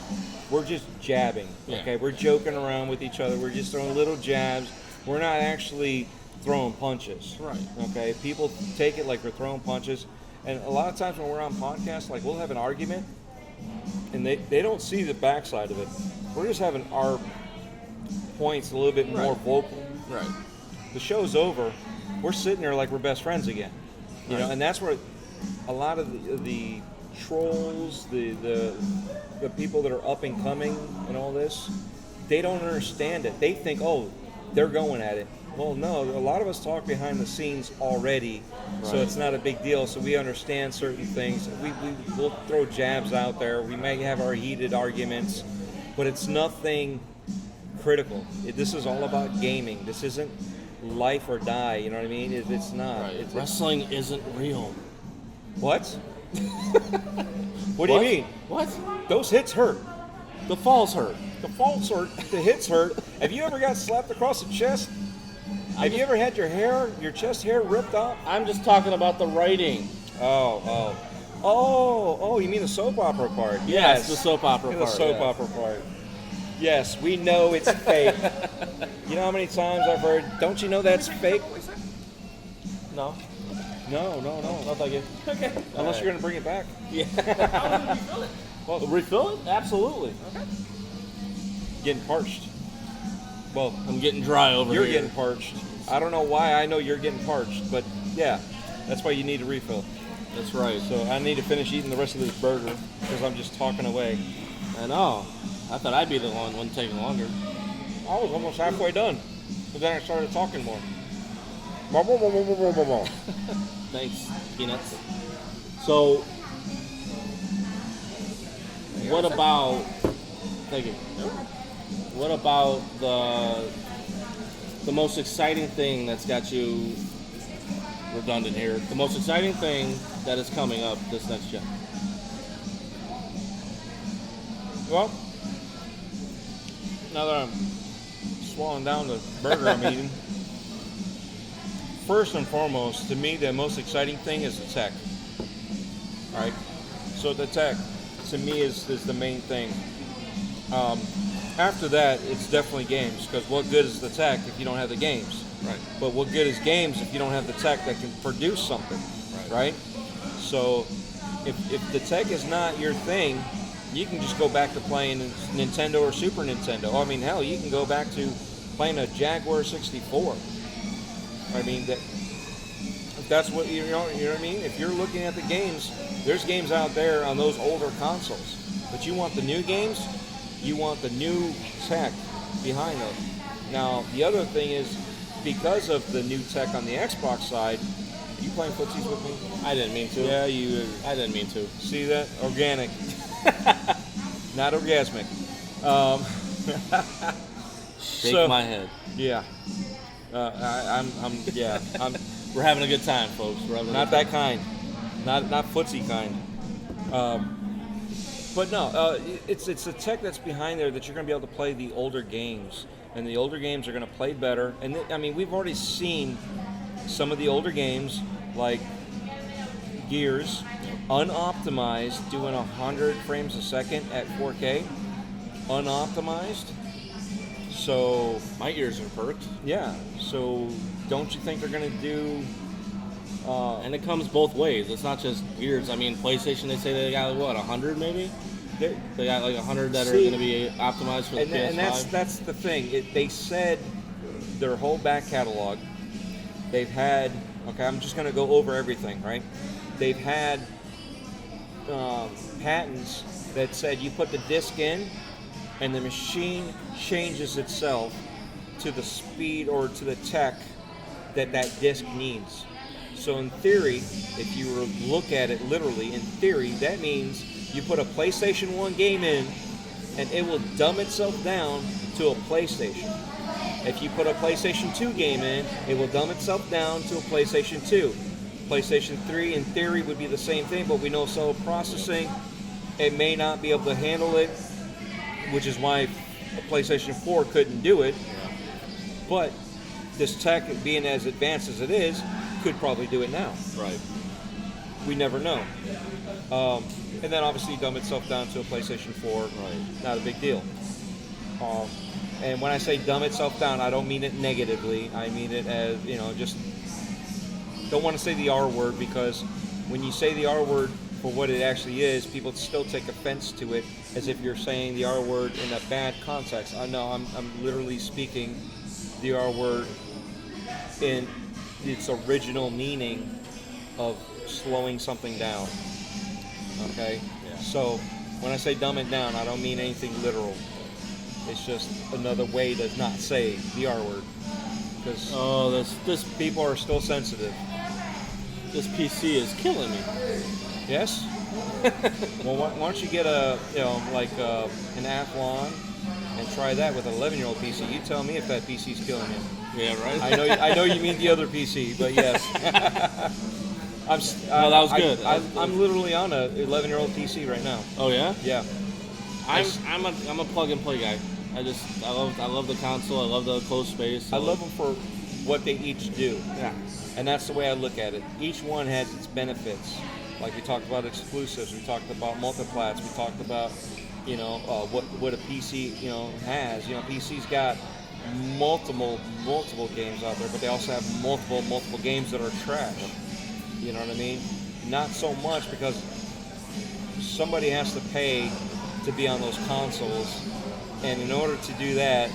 We're just jabbing, okay? We're joking around with each other. We're just throwing little jabs. We're not actually throwing punches. Right. Okay? People take it like we're throwing punches. And a lot of times when we're on podcasts, like we'll have an argument, and they don't see the backside of it. We're just having our points a little bit more vocal. Right. The show's over. We're sitting there like we're best friends again. And that's where a lot of the trolls, the people that are up and coming and all this, they don't understand it. They think, they're going at it. Well, no, a lot of us talk behind the scenes already, so it's not a big deal. So we understand certain things. We'll throw jabs out there. We may have our heated arguments, but it's nothing critical. This is all about gaming. This isn't life or die. You know what I mean? It's not. Right. It's Wrestling isn't real. What? What do you mean? What? Those hits hurt. The falls hurt. The falls hurt. The hits hurt. Have you ever got slapped across the chest? Have you ever had your chest hair ripped off? I'm just talking about the writing. Oh, you mean the soap opera part? Yes, the soap opera The part. soap opera part. Yes, we know it's fake. You know how many times I've heard, don't you know that's fake? No. No. No, thank you. Okay. Unless you're going to bring it back. Yeah. How would you refill it? Well, refill it? Absolutely. Okay. Getting parched. Well, I'm getting dry over you're here. getting parched. I don't know why I know you're getting parched, but yeah, that's why you need a refill. That's right. So I need to finish eating the rest of this burger because I'm just talking away. I know. I thought I'd be the one taking longer. I was almost halfway done, but then I started talking more. Thanks, peanuts. So, what about? Thank you. What about the most exciting thing that's got you redundant here? The most exciting thing that is coming up this next gen. Well, now that I'm swallowing down the burger I'm eating, first and foremost, to me, the most exciting thing is the tech. All right? So the tech, to me, is the main thing. After that, it's definitely games, because what good is the tech if you don't have the games? Right. But what good is games if you don't have the tech that can produce something? Right? So if the tech is not your thing, you can just go back to playing Nintendo or Super Nintendo. I mean, hell, you can go back to playing a Jaguar 64. I mean, that's what you know what I mean. If you're looking at the games, there's games out there on those older consoles. But you want the new games, you want the new tech behind them. Now, the other thing is, because of the new tech on the Xbox side, are you playing footsies with me? I didn't mean to. Yeah, you. I didn't mean to. See that? Organic. Not orgasmic. Shake my head. Yeah. I'm We're having a good time, folks. We're having a not good that kind. Not footsie kind. But no, it's the tech that's behind there that you're going to be able to play the older games, and the older games are going to play better. And I mean, we've already seen some of the older games like Gears, unoptimized, doing 100 frames a second at 4K, unoptimized. So My ears are perked. yeah. So don't you think they're going to do? And it comes both ways. It's not just ears. I mean, PlayStation, they say they got, what, 100 maybe? They got like 100 that are going to be optimized for the PS5. And that's the thing. They said their whole back catalog, they've had, okay, I'm just going to go over everything, right? They've had patents that said you put the disc in and the machine changes itself to the speed or to the tech that disc needs. So in theory, if you were to look at it literally, in theory, that means you put a PlayStation 1 game in and it will dumb itself down to a PlayStation. If you put a PlayStation 2 game in, it will dumb itself down to a PlayStation 2. PlayStation 3 in theory would be the same thing, but we know cell processing, it may not be able to handle it, which is why a PlayStation 4 couldn't do it. But this tech, being as advanced as it is, could probably do it now. Right. We never know. And then obviously dumb itself down to a PlayStation 4. Right. Not a big deal. And when I say dumb itself down, I don't mean it negatively. I mean it as, just don't want to say the R word, because when you say the R word for what it actually is, people still take offense to it as if you're saying the R word in a bad context. I know I'm literally speaking the R word in its original meaning of slowing something down. Okay? Yeah. So when I say dumb it down, I don't mean anything literal. It's just another way to not say the R word. Because this people are still sensitive. This PC is killing me. Yes? Well, why don't you get an Athlon and try that with an 11-year-old PC? You tell me if that PC's killing you. Yeah, right. I know you mean the other PC, but yes. that was good. I'm literally on a 11-year-old PC right now. Oh yeah. Yeah. I'm a plug and play guy. I love the console. I love the closed space. I love them for what they each do. Yeah. And that's the way I look at it. Each one has its benefits. Like we talked about exclusives, we talked about multiplats, we talked about, what a PC, has. PC's got multiple games out there, but they also have multiple games that are trash. You know what I mean? Not so much because somebody has to pay to be on those consoles, and in order to do that,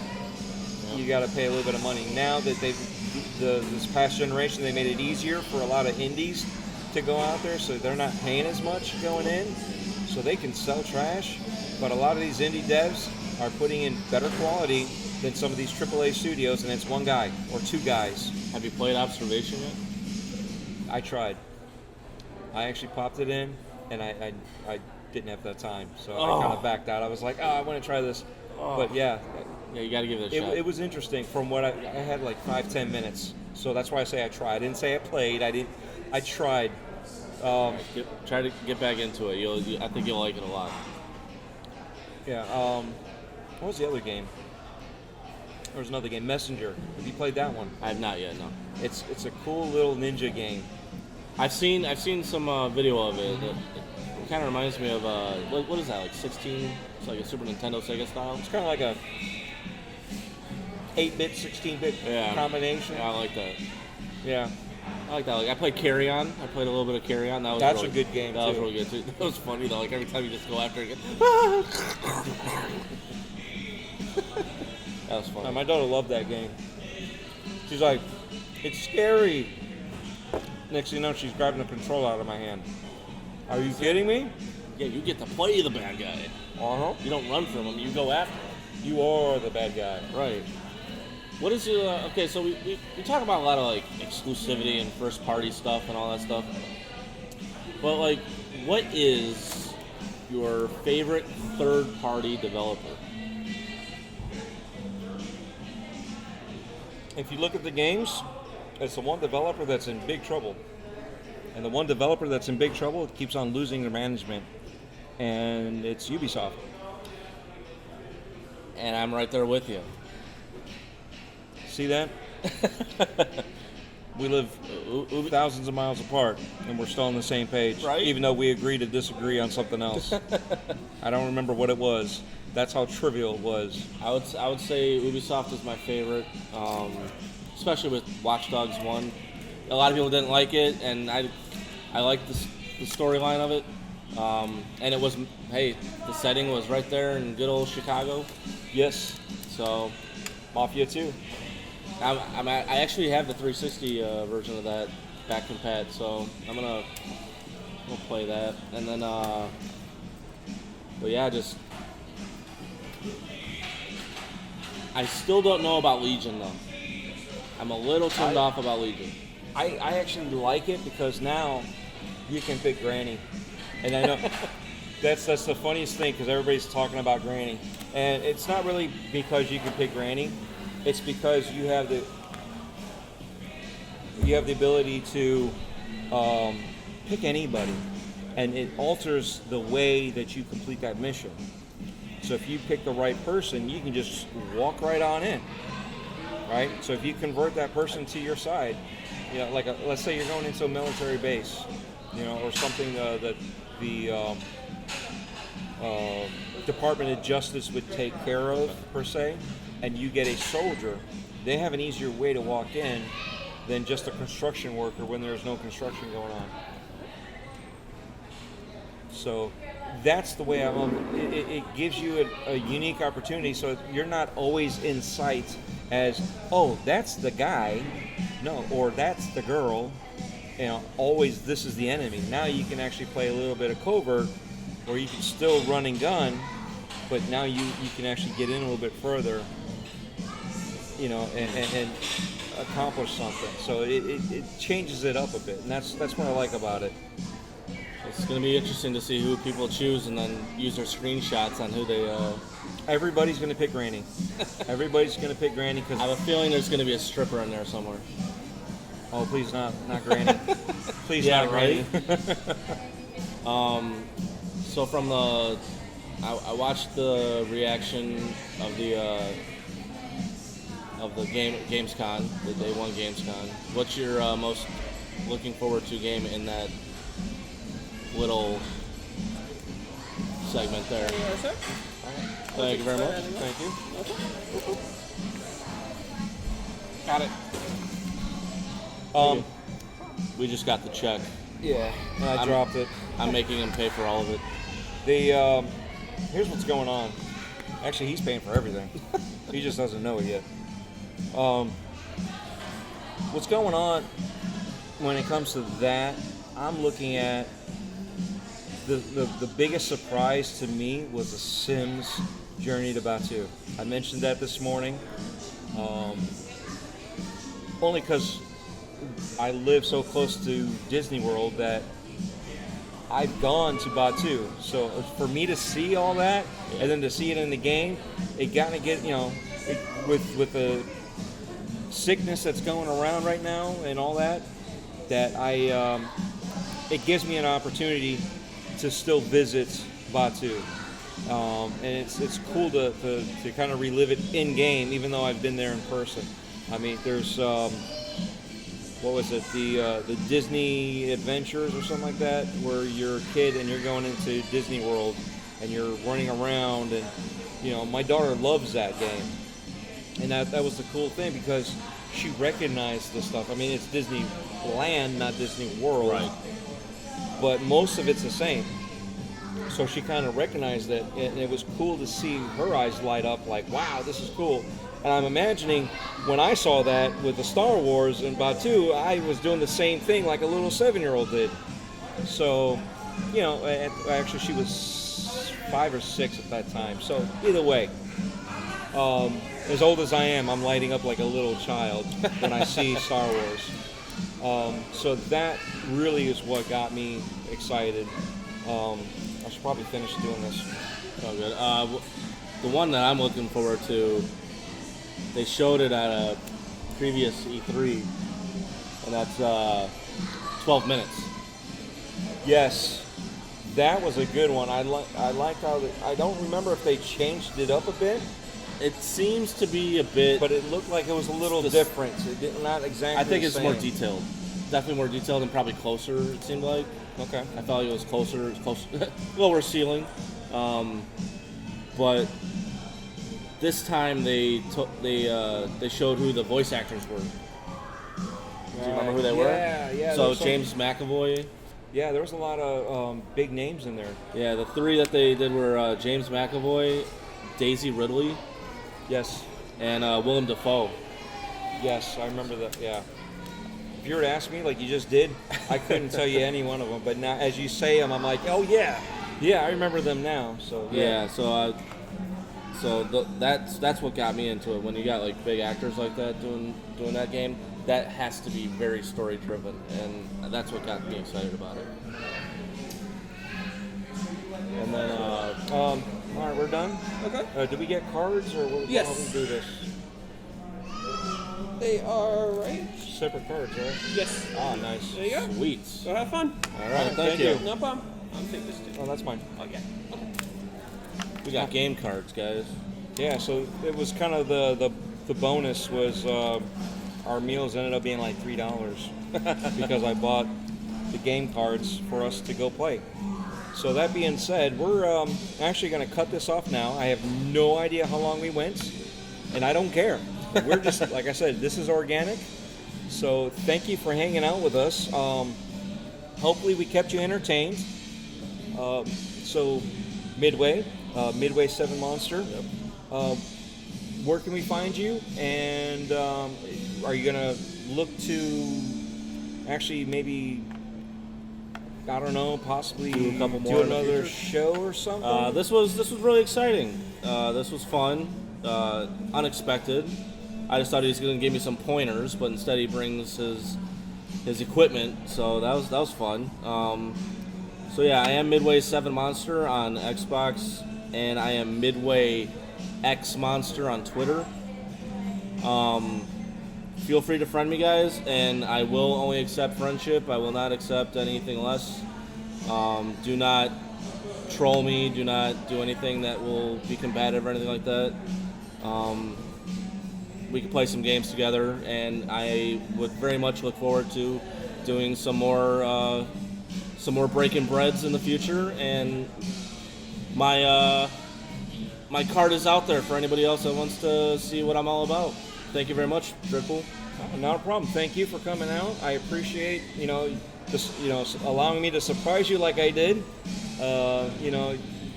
you got to pay a little bit of money. Now that this past generation, they made it easier for a lot of indies to go out there, so they're not paying as much going in, so they can sell trash. But a lot of these indie devs are putting in better quality than some of these AAA studios, and it's one guy or two guys. Have you played Observation yet? I tried. I actually popped it in, and I didn't have that time, so I kind of backed out. I was like, I want to try this. But yeah, you got to give it a shot. It was interesting. From what I had like 5-10 minutes, so that's why I say I tried. I didn't say I played. I tried. Try to get back into it. I think you'll like it a lot. Yeah. What was the other game? There was another game, Messenger. Have you played that one? I have not yet. No. It's a cool little ninja game. I've seen some video of it. It kind of reminds me of what is that, like 16? It's like a Super Nintendo Sega style. It's kind of like a 8-bit, 16-bit combination. Yeah, I like that. Yeah. I like that. Like I played Carry On. I played a little bit of Carry On. That's a good game, That was really good too. That was funny though. Like every time you just go after it, that was funny. My daughter loved that game. She's like, it's scary. Next thing you know, she's grabbing the controller out of my hand. Are you kidding me? Yeah, you get to play the bad guy. Uh-huh. You don't run from him. You go after him. You are the bad guy. Right. What is your okay? So we talk about a lot of like exclusivity and first party stuff and all that stuff. But like, what is your favorite third party developer? If you look at the games, it's the one developer that's in big trouble. And the one developer that's in big trouble keeps on losing their management. And it's Ubisoft. And I'm right there with you. See that? We live thousands of miles apart, and we're still on the same page. Right. Even though we agree to disagree on something else. I don't remember what it was. That's how trivial it was. I would say Ubisoft is my favorite, especially with Watch Dogs 1. A lot of people didn't like it, and I liked the storyline of it. And it was, hey, the setting was right there in good old Chicago. Yes. So, Mafia 2. I actually have the 360 version of that back compat, so we'll play that. And then, but yeah, I still don't know about Legion though. I'm a little turned off about Legion. I actually like it because now you can pick Granny. And I know that's the funniest thing because everybody's talking about Granny. And it's not really because you can pick Granny. It's because you have the ability to pick anybody. And it alters the way that you complete that mission. So if you pick the right person, you can just walk right on in. Right? So if you convert that person to your side, you know, like let's say you're going into a military base, you know, or something that the Department of Justice would take care of, per se, and you get a soldier, they have an easier way to walk in than just a construction worker when there's no construction going on. So that's the way it gives you a unique opportunity, so you're not always in sight as, oh, that's the guy, no, or that's the girl, you know, always this is the enemy. Now you can actually play a little bit of covert, where you can still run and gun, but now you can actually get in a little bit further, you know, and accomplish something. So it changes it up a bit, and that's what I like about it. It's going to be interesting to see who people choose and then use their screenshots on who they... Everybody's going to pick Granny. Everybody's going to pick Granny because... I have a feeling there's going to be a stripper in there somewhere. Oh, please not Granny. Please yeah, not Granny. Right? So from the... I watched the reaction of the Gamescom, the Day 1 Gamescom. What's your most looking forward to game in that little segment there? Yes, sir. Thank you very much. Thank you. Got it. We just got the check. Yeah, and I I'm- dropped it. I'm making him pay for all of it. Here's what's going on. Actually, he's paying for everything. He just doesn't know it yet. What's going on when it comes to that? I'm looking at the biggest surprise to me was the Sims Journey to Batu. I mentioned that this morning, only because I live so close to Disney World that I've gone to Batu. So for me to see all that and then to see it in the game, it got to get, with the sickness that's going around right now and all that, it gives me an opportunity to still visit Batu. And it's cool to kind of relive it in game, even though I've been there in person. I mean, there's what was it, the Disney Adventures or something like that, where you're a kid and you're going into Disney World and you're running around, and my daughter loves that game, and that was the cool thing because she recognized the stuff. I mean, it's Disneyland, not Disney World, Right. but most of it's the same. So she kind of recognized it, and it was cool to see her eyes light up like, wow, this is cool. And I'm imagining when I saw that with the Star Wars and Batu, I was doing the same thing like a little 7-year-old did. So, actually she was 5 or 6 at that time. So either way, as old as I am, I'm lighting up like a little child when I see Star Wars. So that really is what got me excited. I should probably finish doing this. Oh, good. The one that I'm looking forward to, they showed it at a previous E3, and that's 12 minutes. Yes, that was a good one. I like how I don't remember if they changed it up a bit, It seems to be a bit, but it looked like it was a little different. It did not exactly. I think the it's same. more detailed. Definitely more detailed and probably closer, it seemed like. Okay. I felt like it was closer, lower ceiling. But this time they showed who the voice actors were. Do you remember who they were? Yeah. So James McAvoy. Yeah, there was a lot of big names in there. Yeah, the 3 that they did were James McAvoy, Daisy Ridley, Yes. and Willem Dafoe. Yes, I remember that. Yeah. If you were to ask me, like you just did, I couldn't tell you any one of them. But now, as you say them, I'm like, oh yeah, I remember them now. So Yeah, that's what got me into it. When you got like big actors like that doing that game, that has to be very story driven, and that's what got me excited about it. And then all right, we're done. Okay. Did we get cards or what? Yes. How do we do this? They are right. Separate cards, right? Yes. Ah, nice. There you go. sweet. Go have fun. All right, thank you. No problem. I'll take this too. Oh, that's mine. Okay. We got game cards, guys. Yeah, so it was kind of the bonus was our meals ended up being like $3 because I bought the game cards for us to go play. So that being said, we're actually going to cut this off now. I have no idea how long we went, and I don't care. We're just, like I said, this is organic. So thank you for hanging out with us. Hopefully we kept you entertained. So Midway, Midway 7 Monster. Where can we find you? And are you going to look to actually maybe, I don't know, possibly Do a couple more in the another future? show or something? This was really exciting. This was fun, unexpected. I just thought he was going to give me some pointers, but instead he brings his equipment, so that was fun. So yeah, I am Midway 7 Monster on Xbox, and I am Midway X Monster on Twitter. Feel free to friend me, guys, and I will only accept friendship. I will not accept anything less. Do not troll me. Do not do anything that will be combative or anything like that. We can play some games together, and I would very much look forward to doing some more breaking breads in the future. And my card is out there for anybody else that wants to see what I'm all about. Thank you very much, DREADPOOL. Not a problem. Thank you for coming out. I appreciate just allowing me to surprise you like I did.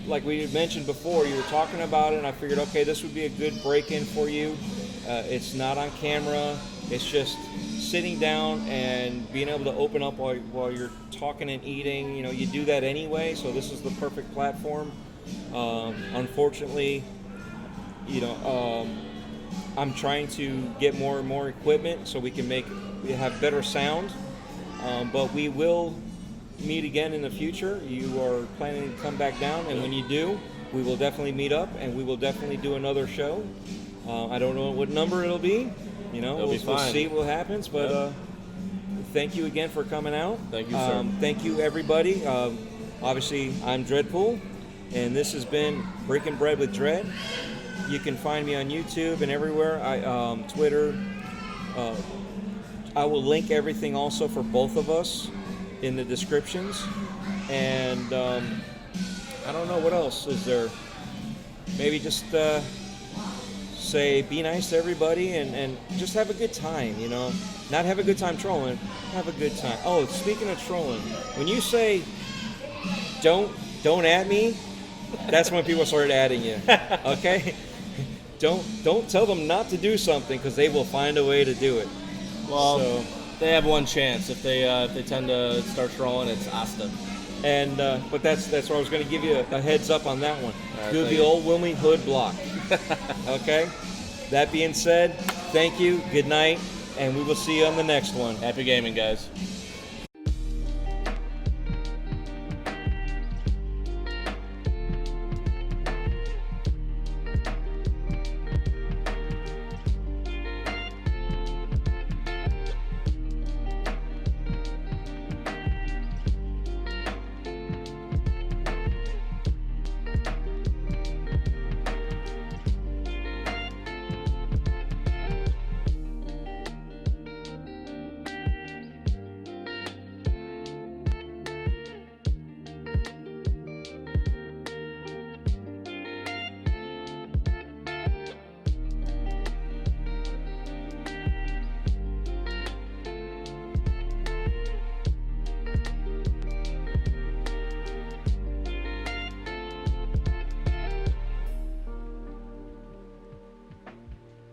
Like we mentioned before, you were talking about it, and I figured, okay, this would be a good break-in for you. It's not on camera. It's just sitting down and being able to open up while you're talking and eating. You do that anyway, so this is the perfect platform. Unfortunately, I'm trying to get more and more equipment so we have better sound. But we will meet again in the future. You are planning to come back down, and when you do, we will definitely meet up, and we will definitely do another show. I don't know what number it'll be. We'll see what happens, but thank you again for coming out. Thank you, sir. Thank you, everybody. Obviously, I'm DREADPOOL, and this has been Breaking Bread with Dread. You can find me on YouTube and everywhere. Twitter. I will link everything also for both of us in the descriptions. And I don't know what else is there. Maybe just say be nice to everybody and just have a good time, Not have a good time trolling, have a good time. Oh, speaking of trolling, when you say don't add me, that's when people start adding you. Okay? Don't tell them not to do something, because they will find a way to do it. Well, they have one chance. If they tend to start trolling, it's Asta. And but that's where I was going to give you a heads up on that one. Right, Do the old Wilmy Hood block. Okay. That being said, thank you. Good night, and we will see you on the next one. Happy gaming, guys.